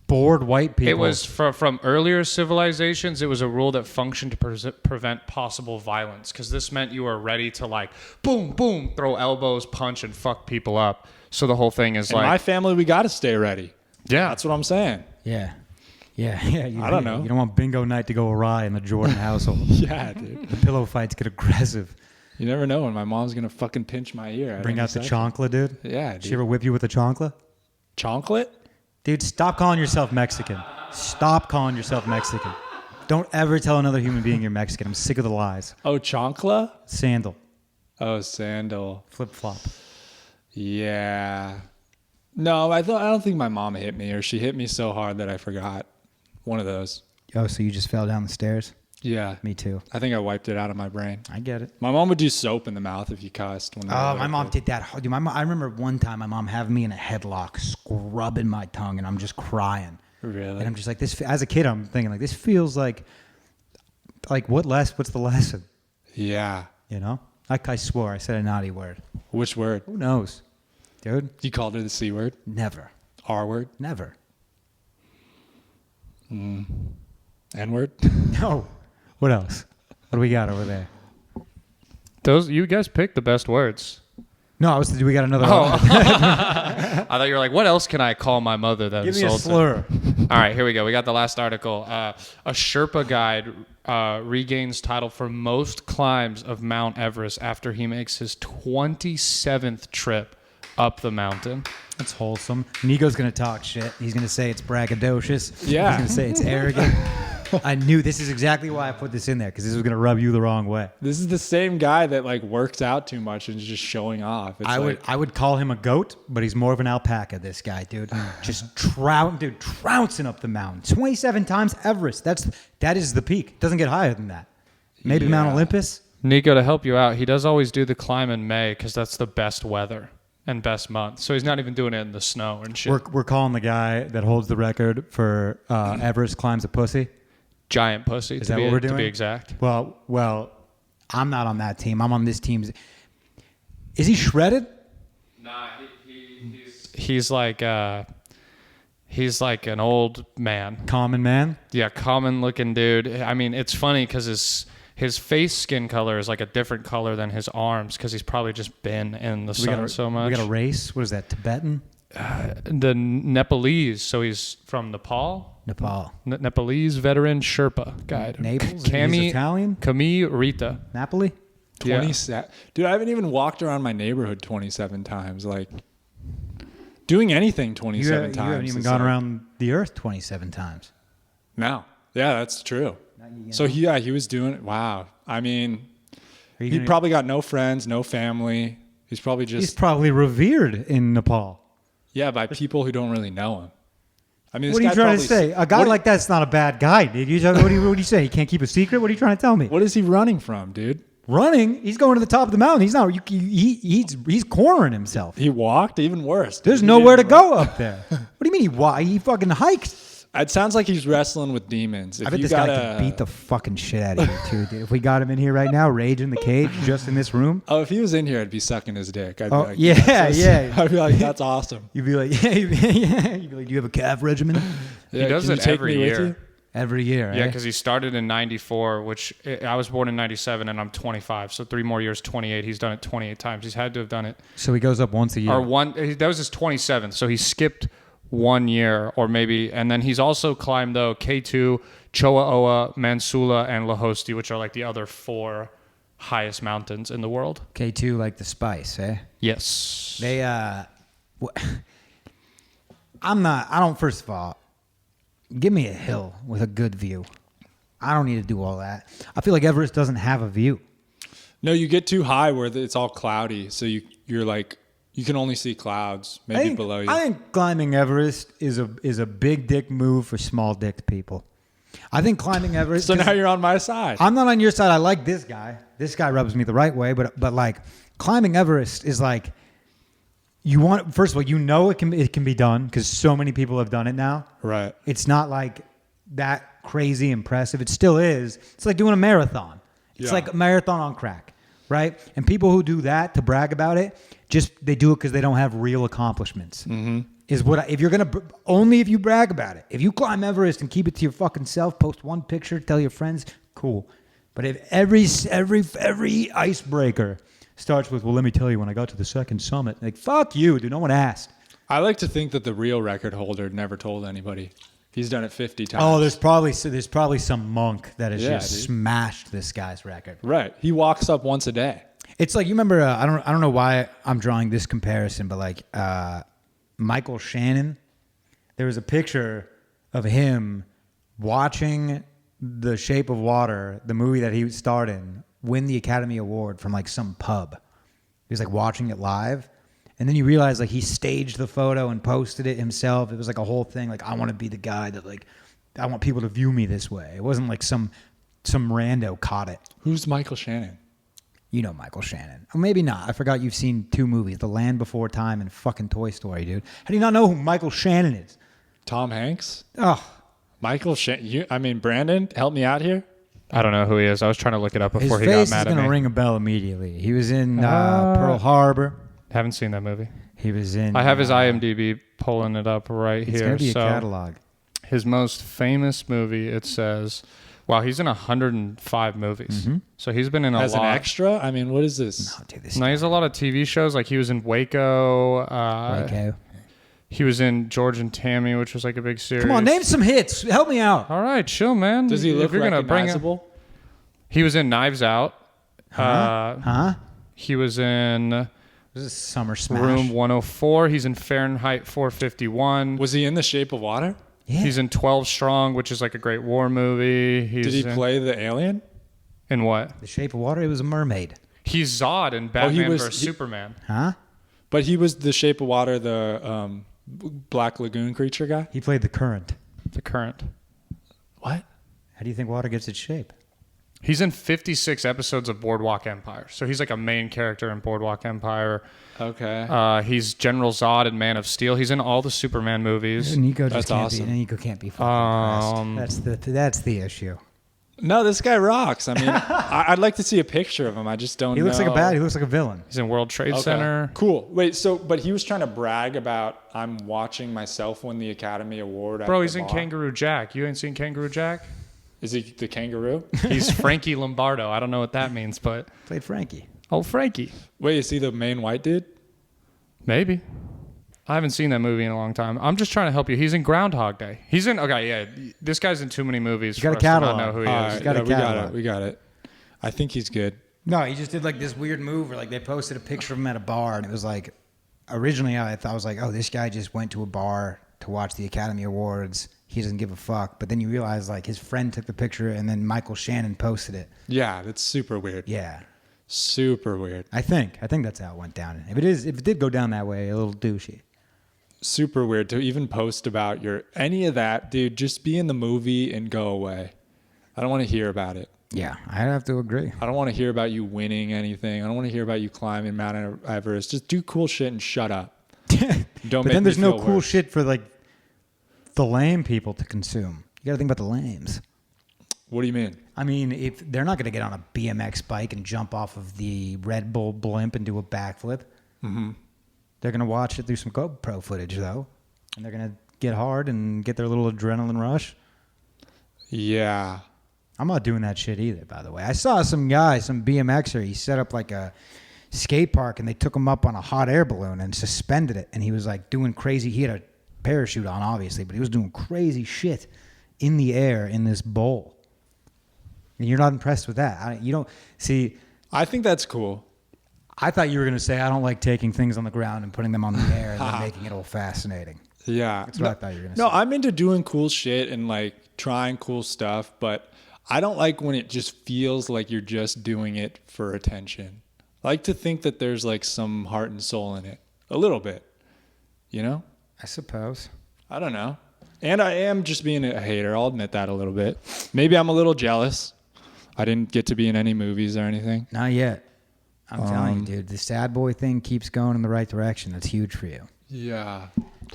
bored white people. It was from earlier civilizations. It was a rule that functioned to prevent possible violence, because this meant you were ready to like boom, boom, throw elbows, punch, and fuck people up. So the whole thing is In like my family, we got to stay ready. Yeah. That's what I'm saying. Yeah. Yeah. I don't know. You don't want bingo night to go awry in the Jordan household. Yeah, dude. The pillow fights get aggressive. You never know when my mom's going to fucking pinch my ear. Bring out the chancla, dude. Yeah, dude. She ever whip you with a chancla? Chocolate? Dude, stop calling yourself Mexican. Stop calling yourself Mexican. Don't ever tell another human being you're Mexican. I'm sick of the lies. Oh, chancla? Sandal. Oh, sandal. Flip-flop. Yeah. No, I don't think my mom hit me, or she hit me so hard that I forgot. One of those. Oh, so you just fell down the stairs? Yeah. Me too. I think I wiped it out of my brain. I get it. My mom would do soap in the mouth if you cussed. When Oh, my mom did that. Dude, I remember one time my mom having me in a headlock, scrubbing my tongue, and I'm just crying. Really? And I'm just like, this. As a kid, I'm thinking like, this feels like what's the lesson? Yeah. You know? Like I swore, I said a naughty word. Which word? Who knows, dude? You called her the C word? Never, R word? never. N word? No. What else? What do we got over there? you guys picked the best words. No, do we got another? Oh, I thought you were like, what else can I call my mother that Give me a insults her? slur. All right, here we go. We got the last article. A Sherpa guide regains title for most climbs of Mount Everest after he makes his 27th trip up the mountain. That's wholesome. Niko's gonna talk shit. He's gonna say it's braggadocious. Yeah. He's gonna say it's arrogant. I knew this is exactly why I put this in there, because this was gonna rub you the wrong way. This is the same guy that like works out too much and is just showing off. It's I would call him a goat, but he's more of an alpaca. This guy, dude, just trouncing up the mountain 27 times Everest. That is the peak. Doesn't get higher than that. Maybe Mount Yeah. Olympus. Nico, to help you out, he does always do the climb in May because that's the best weather and best month. So he's not even doing it in the snow and shit. We're calling the guy that holds the record for Everest climbs a pussy. Giant pussy. Is that what we're doing? To be exact. Well, I'm not on that team. I'm on this team's. Is he shredded? Nah, he's like an old man. Common man. Yeah, common looking dude. I mean, it's funny because his face skin color is like a different color than his arms because he's probably just been in the sun so much. We got a race. What is that? Tibetan? The Nepalese. So he's from Nepal. Nepalese veteran Sherpa guide. Naples? He's Italian? Camille Rita. Napoli? 27. Dude, I haven't even walked around my neighborhood 27 times. Like, doing anything 27 times. You haven't even is gone like- around the earth 27 times. No. Yeah, that's true. So he was doing it. Wow. I mean, he probably got no friends, no family. He's probably He's probably revered in Nepal. by people who don't really know him. I mean, What are you trying to say? A guy like that's not a bad guy, dude. What do you say? He can't keep a secret? What are you trying to tell me? What is he running from, dude? Running? He's going to the top of the mountain. He's not. He's cornering himself. He walked? Even worse. Dude. There's He nowhere to didn't go up there. What do you mean he walked? He fucking hiked. It sounds like he's wrestling with demons. I bet this guy can beat the fucking shit out of you too, dude. If we got him in here right now, rage in the cage, just in this room. Oh, if he was in here, I'd be sucking his dick. I'd be like, yeah. I'd be like, that's awesome. You'd be like, yeah. You'd be like, do you have a calf regimen? He does can it you take every me with year. you? Every year, Yeah, eh? because he started in 94, which I was born in 97 and I'm 25. So 3 more years, 28. He's done it 28 times. He's had to have done it. So he goes up once a year. That was his 27th. So he skipped 1 year or maybe. And then he's also climbed, though, K2, Choa-Oa, Mansula, and Lahosti, which are like the other 4 highest mountains in the world. K2, like the spice, eh? Yes. They, first of all, give me a hill with a good view. I don't need to do all that. I feel like Everest doesn't have a view. No, you get too high where it's all cloudy. So you're like, you can only see clouds maybe below you. I think climbing Everest is a big dick move for small dick people. I think climbing Everest. So now you're on my side. I'm not on your side. I like this guy. This guy rubs me the right way. But like climbing Everest is like, first of all, it can be done because so many people have done it now. Right. It's not like that crazy impressive. It still is. It's like doing a marathon. It's Yeah. like a marathon on crack. right? And people who do that to brag about it, they do it because they don't have real accomplishments. Mm-hmm. If you're gonna only if you brag about it. If you climb Everest and keep it to your fucking self, post one picture, tell your friends, cool. But if every icebreaker starts with, well, let me tell you when I got to the second summit, like fuck you, dude. No one asked. I like to think that the real record holder never told anybody. He's done it 50 times. Oh, there's probably some monk that has just smashed this guy's record. Right. He walks up once a day. It's like, you remember, I don't know why I'm drawing this comparison, but like Michael Shannon, there was a picture of him watching The Shape of Water, the movie that he starred in, win the Academy Award from like some pub. He was like watching it live. And then you realize like he staged the photo and posted it himself. It was like a whole thing. Like, I want to be the guy that like, I want people to view me this way. It wasn't like some rando caught it. Who's Michael Shannon? You know Michael Shannon. Or maybe not. I forgot you've seen 2 movies, The Land Before Time and fucking Toy Story, dude. How do you not know who Michael Shannon is? Tom Hanks? Oh. Michael Shannon. Brandon, help me out here. I don't know who he is. I was trying to look it up before he got His face is mad at going me. to ring a bell immediately. He was in Pearl Harbor. Haven't seen that movie. He was in... I have his IMDb pulling it up right here. It's going to be a So catalog. his most famous movie, it says... Wow, he's in 105 movies. Mm-hmm. So he's been in a lot. As an extra? I mean, what is this? No, dude, No, he's a lot of TV shows. Like he was in Waco. Waco. He was in George and Tammy, which was like a big series. Come on, name some hits. Help me out. All right, chill, man. Does he look recognizable? He was in Knives Out. Huh? He was in This is Summer Smash. Room 104. He's in Fahrenheit 451. Was he in The Shape of Water? Yeah. He's in 12 Strong, which is like a great war movie. Did he play the alien? In what? The Shape of Water, it was a mermaid. He's Zod in Batman vs. he- Superman. Huh? But he was The Shape of Water, the Black Lagoon creature guy? He played the current. The current. What? How do you think water gets its shape? He's in 56 episodes of Boardwalk Empire. So he's like a main character in Boardwalk Empire. Okay. He's General Zod in Man of Steel. He's in all the Superman movies. Nico just That's can't awesome. be. Nico can't be fucking impressed. That's the issue. No, this guy rocks. I mean, I'd like to see a picture of him. I just don't know. He looks like a He looks like a villain. He's in World Trade Okay. Center. Cool. Wait, but he was trying to brag about, I'm watching myself win the Academy Award. Bro, at he's the in bar. Kangaroo Jack. You ain't seen Kangaroo Jack? Is he the kangaroo? He's Frankie Lombardo. I don't know what that means, but... Played Frankie. Oh, Frankie. Wait, is he the main white dude? Maybe. I haven't seen that movie in a long time. I'm just trying to help you. He's in Groundhog Day. He's in... Okay, yeah. This guy's in too many movies He's for got a us to not catalog. know who he All is. right, got a we got catalog. it. We got it. I think he's good. No, he just did like this weird move where like they posted a picture of him at a bar, and it was like, originally I thought I was like, oh, this guy just went to a bar to watch the Academy Awards. He doesn't give a fuck. But then you realize like his friend took the picture, and then Michael Shannon posted it. Yeah, that's super weird. Yeah, Super weird. I think that's how it went down. If it did go down that way, a little douchey. Super weird to even post about any of that, dude. Just be in the movie and go away. I don't want to hear about it. Yeah, I'd have to agree. I don't want to hear about you winning anything. I don't want to hear about you climbing Mount Everest. Just do cool shit and shut up. Don't But make then there's me no feel cool worse. shit for like the lame people to consume. You got to think about the lames. What do you mean? I mean, if they're not going to get on a BMX bike and jump off of the Red Bull blimp and do a backflip. Mm-hmm. They're going to watch it through some GoPro footage, though. And they're going to get hard and get their little adrenaline rush. Yeah. I'm not doing that shit either, by the way. I saw some guy, some BMXer, he set up like a skate park and they took him up on a hot air balloon and suspended it. And he was like doing crazy. He had a parachute on, obviously, but he was doing crazy shit in the air in this bowl. And you're not impressed with that. You don't see. I think that's cool. I thought you were going to say, I don't like taking things on the ground and putting them on the air and then making it all fascinating. Yeah. That's what I thought you were going to No, say. I'm into doing cool shit and like trying cool stuff, but I don't like when it just feels like you're just doing it for attention. I like to think that there's like some heart and soul in it. A little bit. You know? I suppose. I don't know. And I am just being a hater. I'll admit that a little bit. Maybe I'm a little jealous. I didn't get to be in any movies or anything. Not yet. I'm telling you, dude, the sad boy thing keeps going in the right direction. That's huge for you. Yeah.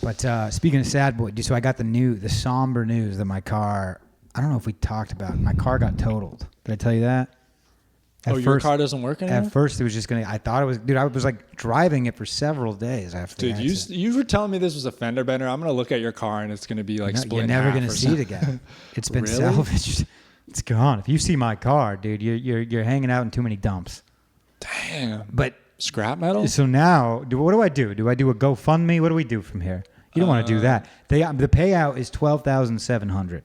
But speaking of sad boy, so I got the somber news that my car, I don't know if we talked about it. My car got totaled. Did I tell you that? Your car doesn't work anymore? At first, it was just I thought it was, dude, I was like driving it for several days after the Dude, accident. you were telling me this was a fender bender. I'm going to look at your car and it's going to be like split You're in never half going to or see it something. again. It's been Really? salvaged. It's gone. If you see my car, dude, you're hanging out in too many dumps. Damn. But Scrap metal? so now, what do I do? Do I do a GoFundMe? What do we do from here? You don't want to do that. The payout is $12,700.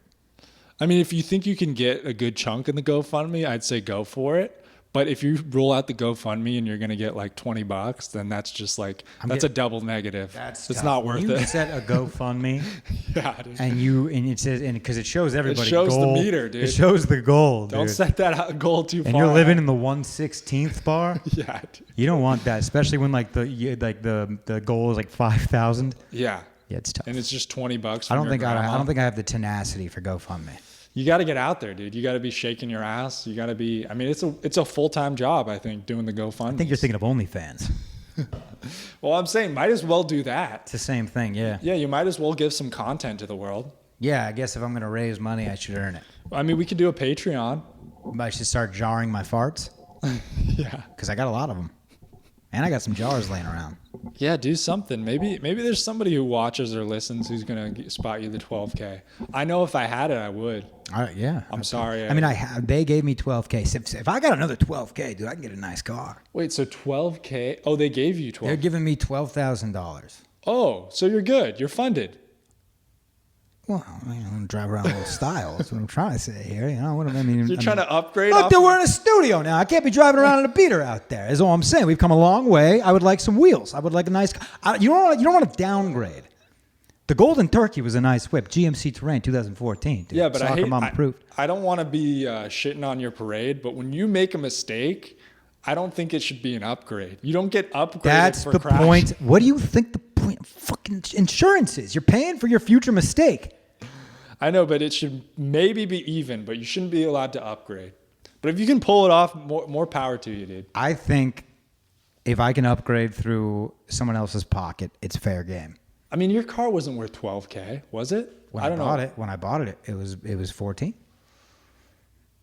I mean, if you think you can get a good chunk in the GoFundMe, I'd say go for it. But if you roll out the GoFundMe and you're going to get like $20, then that's just like, a double negative. It's not worth you it. set a GoFundMe Yeah, dude. and it says, and because it shows everybody. It shows the goal, meter, dude. It shows the goal, dude. Don't set that goal too far. And you're living in the 1/16th bar. Yeah, dude. You don't want that, especially when the goal is like 5,000. Yeah. Yeah, it's tough. And it's just $20. I don't think I have the tenacity for GoFundMe. You got to get out there, dude. You got to be shaking your ass. You got to be. I mean, it's a full-time job. I think doing the GoFundMe. I think you're thinking of OnlyFans. Well, I'm saying might as well do that. It's the same thing, yeah. Yeah, you might as well give some content to the world. Yeah, I guess if I'm going to raise money, I should earn it. I mean, we could do a Patreon. I should start jarring my farts Yeah. because I got a lot of them. And I got some jars laying around. Yeah, do something. Maybe there's somebody who watches or listens who's gonna spot you the 12K. I know if I had it, I would. Yeah. I'm sorry. I mean, they gave me 12K. If I got another 12K, dude, I can get a nice car. Wait, so 12K? Oh, they gave you 12. They're giving me $12,000. Oh, so you're good. You're funded. Well, I'm going to drive around in a little style. That's what I'm trying to say here. You know what I mean? You're trying to upgrade. Look, dude, we're in a studio now. I can't be driving around in a beater out there. Is all I'm saying. We've come a long way. I would like some wheels. I would like a nice. You don't want to downgrade. The Golden Turkey was a nice whip. GMC Terrain 2014. Dude. Yeah, but Soccer Mom approved. I don't want to be shitting on your parade, but when you make a mistake, I don't think it should be an upgrade. You don't get upgraded. That's for the crashing. point. What do you think the point of fucking insurance is? You're paying for your future mistake. I know, but it should maybe be even, but you shouldn't be allowed to upgrade. But if you can pull it off, more power to you, dude. I think if I can upgrade through someone else's pocket, it's fair game. I mean, your car wasn't worth 12K, was it? When I bought it, it was 14.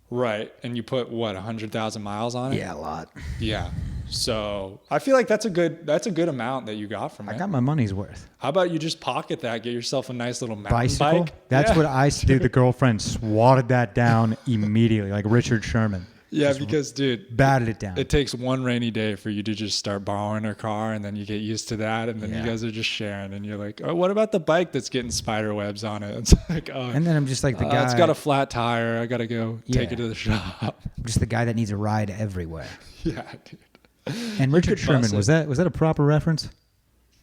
Right, and you put what 100,000 miles on it? Yeah, a lot. Yeah. So I feel like that's a good amount that you got from it. I got my money's worth. How about you just pocket that, get yourself a nice little mountain Bicycle? bike? That's Yeah. what I did. The girlfriend swatted that down immediately, like Richard Sherman. Yeah, because dude, Batted it down. it takes one rainy day for you to just start borrowing her car, and then you get used to that, and then Yeah. you guys are just sharing, and you're like, oh, what about the bike that's getting spider webs on it? It's like, oh, And then I'm just like the guy. it's got a flat tire. I gotta go take Yeah. it to the shop. I'm just the guy that needs a ride everywhere. Yeah, dude. And Richard could Sherman, bust was that a proper reference?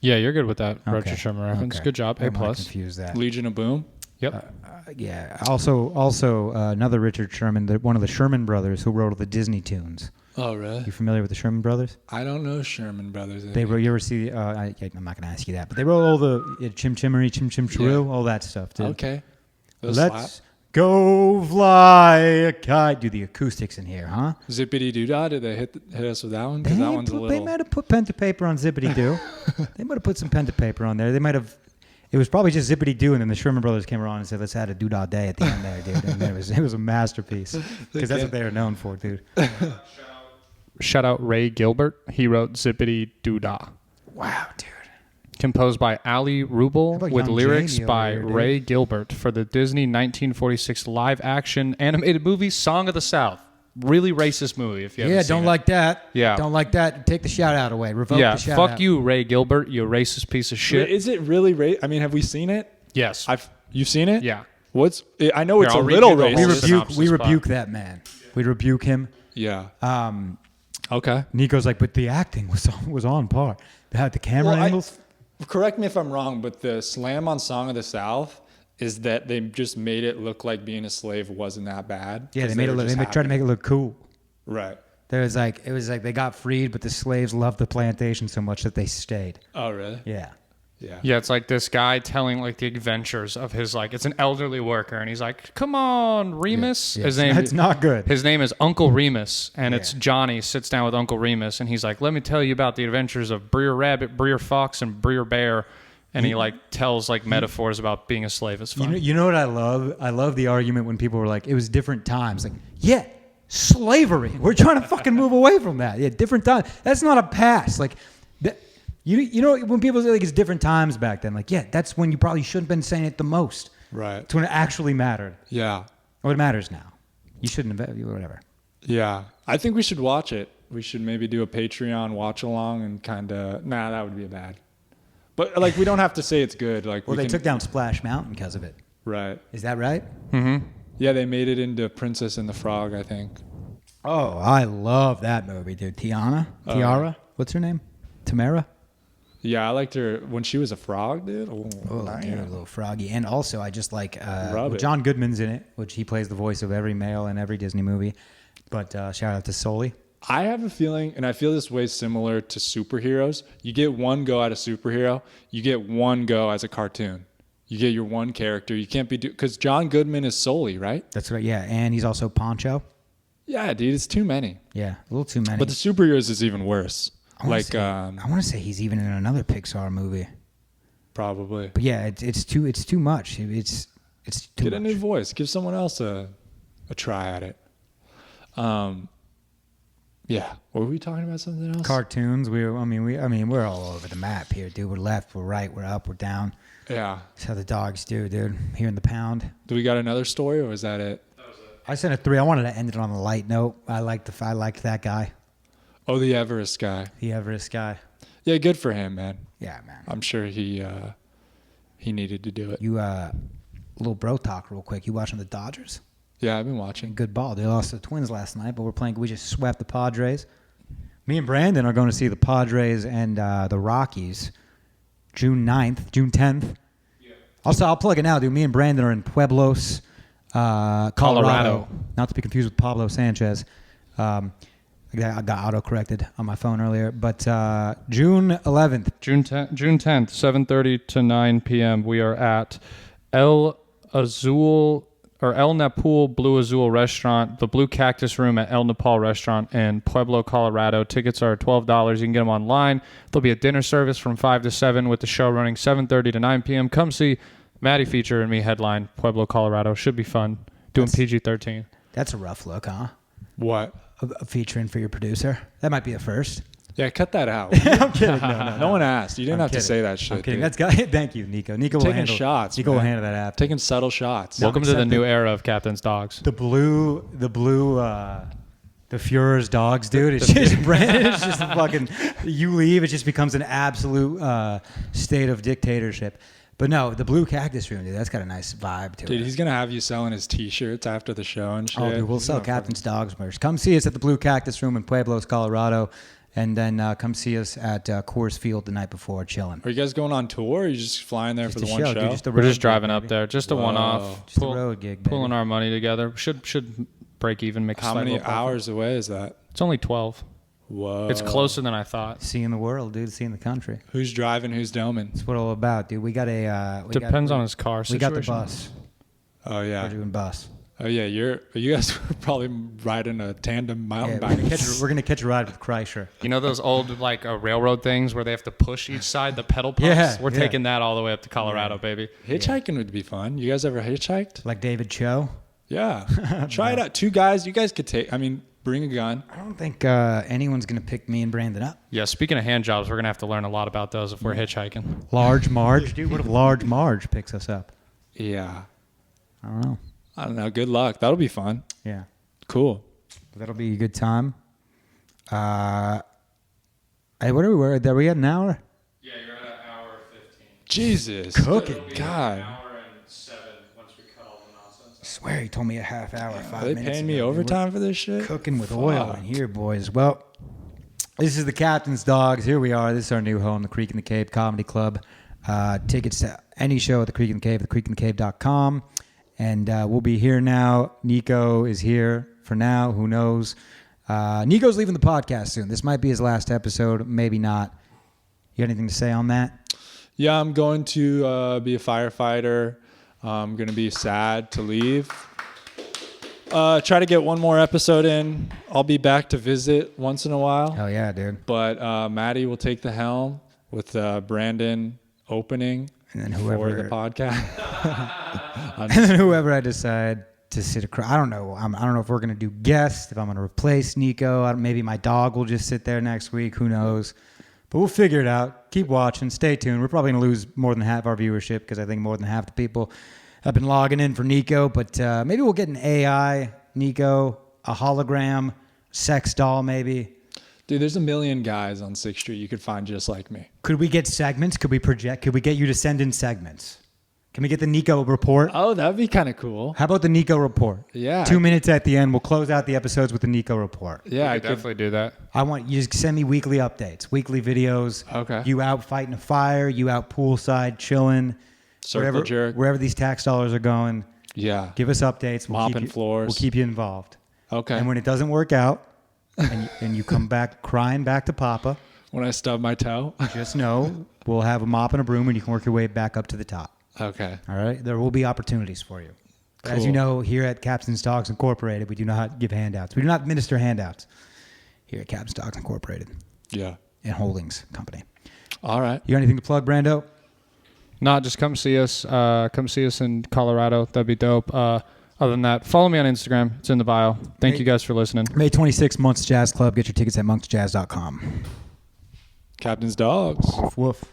Yeah, you're good with that. Okay. Richard Sherman reference. Okay. Good job. I A might plus. confuse that. Legion of Boom. Yep. Yeah. Also, another Richard Sherman, one of the Sherman brothers who wrote the Disney tunes. Oh, really? You familiar with the Sherman brothers? I don't know Sherman Brothers. They wrote. You ever see? I'm not going to ask you that, but they wrote all the Chim Chimmery, Chim Chim Chiroo, all that stuff. Dude. Okay. Those Let's go fly a kite. Do the acoustics in here, huh? Zippity doo dah. Did they hit us with that one? Because that one's a They little. might have put pen to paper on Zippity Doo. They might have put some pen to paper on there. They might have. It was probably just Zippity Doo, and then the Sherman Brothers came around and said, "Let's add a doodah day at the end there, dude." And it was a masterpiece because that's what they are known for, dude. Shout out Ray Gilbert. He wrote Zippity Doo Dah. Wow, dude. Composed by Ali How Rubel about with Young lyrics Jamie over by here, dude? Ray Gilbert for the Disney 1946 live-action animated movie Song of the South. Really racist movie if you haven't Yeah, seen don't it. like that. Yeah. Don't like that. Take the shout out away. Revoke Yeah, the shout fuck out. you, Ray Gilbert, you racist piece of shit. Is it really? I mean, have we seen it? Yes. You've seen it? Yeah. I know it's Here, a I'll read little you the whole racist. synopsis. We rebuke that man. We rebuke him. Yeah. Um, Okay. Nico's like, but the acting was on par. The camera angles. Correct me if I'm wrong, but the slam on Song of the South is that they just made it look like being a slave wasn't that bad. Yeah, 'Cause they made it. were just They tried to make it look cool. Right. It was like they got freed, but the slaves loved the plantation so much that they stayed. Oh, really? Yeah. Yeah. Yeah, it's like this guy telling like the adventures of his it's an elderly worker, and he's like, "Come on, Remus." Yeah. His name. That's not good. His name is Uncle Remus, and it's Yeah. Johnny sits down with Uncle Remus, and he's like, "Let me tell you about the adventures of Breer Rabbit, Breer Fox, and Breer Bear." And he tells metaphors about being a slave. It's fun. You know what I love? I love the argument when people were like, it was different times. Like, yeah, slavery. We're trying to fucking move away from that. Yeah, different time. That's not a pass. Like, you know, when people say like it's different times back then, like, yeah, that's when you probably shouldn't have been saying it the most. Right. It's when it actually mattered. Yeah. Well, it matters now. You shouldn't have, whatever. Yeah. I think we should watch it. We should maybe do a Patreon watch along and kind of, that would be bad. But like, we don't have to say it's good. Like, Well, they took down Splash Mountain because of it. Right. Is that right? Mm-hmm. Yeah, they made it into Princess and the Frog, I think. Oh, I love that movie, dude. Tiara? What's her name? Tamara? Yeah, I liked her when she was a frog, dude. Oh, damn. you're a little froggy. And also, I just like it. John Goodman's in it, which he plays the voice of every male in every Disney movie. But shout out to Sully. I have a feeling, and I feel this way similar to superheroes. You get one go at a superhero. You get one go as a cartoon. You get your one character. You can't be because John Goodman is Sully, right? That's right. Yeah, and he's also Poncho. Yeah, dude, it's too many. Yeah, a little too many. But the superheroes is even worse. I want to say he's even in another Pixar movie. Probably. But yeah, it's too much. It's too Get much. a new voice. Give someone else a try at it. Yeah. Were we talking about something else? Cartoons. We're all over the map here, dude. We're left, we're right, we're up, we're down. Yeah. That's how the dogs do, dude. Here in the pound. Do we got another story, or was that it? I sent a 3. I wanted to end it on a light note. I liked that guy. Oh, the Everest guy. The Everest guy. Yeah, good for him, man. Yeah, man. I'm sure he needed to do it. You little bro talk real quick. You watching the Dodgers? Yeah, I've been watching. Good ball. They lost to the Twins last night, but we just swept the Padres. Me and Brandon are going to see the Padres and the Rockies June 10th. Yeah. Also, I'll plug it now, dude. Me and Brandon are in Pueblos, Colorado. Not to be confused with Pablo Sanchez. I got auto-corrected on my phone earlier. But June 11th. June 10th, 7:30 to 9 p.m. We are at El Napul Blue Azul Restaurant, the Blue Cactus Room at El Napal Restaurant in Pueblo, Colorado. Tickets are $12. You can get them online. There'll be a dinner service from 5 to 7 with the show running 7:30 to 9 p.m. Come see Matty feature and me headline Pueblo, Colorado. Should be fun. Doing PG-13. That's a rough look, huh? What? A featuring for your producer. That might be a first. Yeah, cut that out. I'm kidding. No. one asked. You didn't have to say that shit. I'm kidding. Dude. That's guy. Thank you, Nico. Nico will taking handle shots. Nico will handle that app. Taking subtle shots. Welcome to the new era of Captain's Dogs. The Fuhrer's dogs, dude. It's just Brandon. It's just fucking. You leave, it just becomes an absolute state of dictatorship. But no, the Blue Cactus Room, dude. That's got a nice vibe to it. Dude, he's gonna have you selling his T-shirts after the show and shit. Oh, dude, we'll sell Captain's Dogs merch. Come see us at the Blue Cactus Room in Pueblos, Colorado, and then come see us at Coors Field the night before, chilling. Are you guys going on tour, or are you just flying there Just for the a one show? dude, just a We're road just driving gig, up baby. there. Just a Whoa. one-off. Just a road gig, baby. Pulling our money together. Should break even, make a How slight many little profit. hours away is that? It's only 12. Whoa. It's closer than I thought. Seeing the world, dude. Seeing the country. Who's driving? Who's doming? That's what all about, dude. We got a. Depends on his car We situation. got the bus. Oh yeah. We're doing bus. Oh yeah. You guys were probably riding a tandem mountain Yeah, bike. we're gonna catch a ride with Kreischer. You know those old railroad things where they have to push each side, the pedal pumps? Yeah, We're yeah. taking that all the way up to Colorado, baby. Hitchhiking would be fun. You guys ever hitchhiked? Like David Cho. Yeah. Try it out. 2 guys. You guys could bring a gun. I don't think anyone's gonna pick me and Brandon up. Yeah, speaking of hand jobs, we're going to have to learn a lot about those if we're hitchhiking. Large Marge, dude. What if Large Marge picks us up? Yeah. I don't know. I don't know. Good luck. That'll be fun. Yeah, Cool. that'll be a good time. Hey, what are we? Are we at an hour? Yeah, you're at an hour 15. Jesus. Cooking. God. hour and 7 once we cut all the nonsense. I swear he told me a half hour, 5 Are they minutes. paying me ago. overtime for this shit? Cooking with oil Fuck. in here, boys. Well, this is the Captain's Dogs. Here we are. This is our new home, the Creek in the Cave Comedy Club. Tickets to any show at the Creek in the Cave, thecreekinthecave.com. And we'll be here now. Nico is here for now. Who knows? Nico's leaving the podcast soon. This might be his last episode. Maybe not. You got anything to say on that? Yeah, I'm going to be a firefighter. I'm going to be sad to leave. Try to get one more episode in. I'll be back to visit once in a while. Hell yeah, dude. But Matty will take the helm with Brandon opening And then for the podcast. and then whoever I decide to sit across. I don't know. I don't know if we're going to do guests, if I'm going to replace Niko. Maybe my dog will just sit there next week. Who knows? But we'll figure it out. Keep watching. Stay tuned. We're probably going to lose more than half our viewership because I think more than half the people have been logging in for Niko. But maybe we'll get an AI Niko, a hologram, sex doll maybe. Dude, there's a million guys on 6th Street you could find just like me. Could we get segments? Could we project? Could we get you to send in segments? Can we get the Niko report? Oh, that'd be kind of cool. How about the Niko report? Yeah. 2 minutes at the end. We'll close out the episodes with the Niko report. Yeah, I I could could definitely do that. I want you to send me weekly updates, weekly videos. Okay. You out fighting a fire, you out poolside chilling, circle jerk. wherever these tax dollars are going. Yeah. Give us updates. Mopping floors. We'll keep you involved. Okay. And when it doesn't work out, and you come back crying back to Papa, When I stub my toe. just know we'll have a mop and a broom, and you can work your way back up to the top. Okay. All right? There will be opportunities for you. As Cool. you know, here at Captain's Talks Incorporated, we do not give handouts. We do not administer handouts here at Captain's Talks Incorporated Yeah. and Holdings Company. All right. You got anything to plug, Brando? No, just come see us. Come see us in Colorado. That'd be dope. Other than that, follow me on Instagram. It's in the bio. Thank you guys for listening. May 26th, Monks Jazz Club. Get your tickets at monksjazz.com. Captain's Dogs. Woof, woof.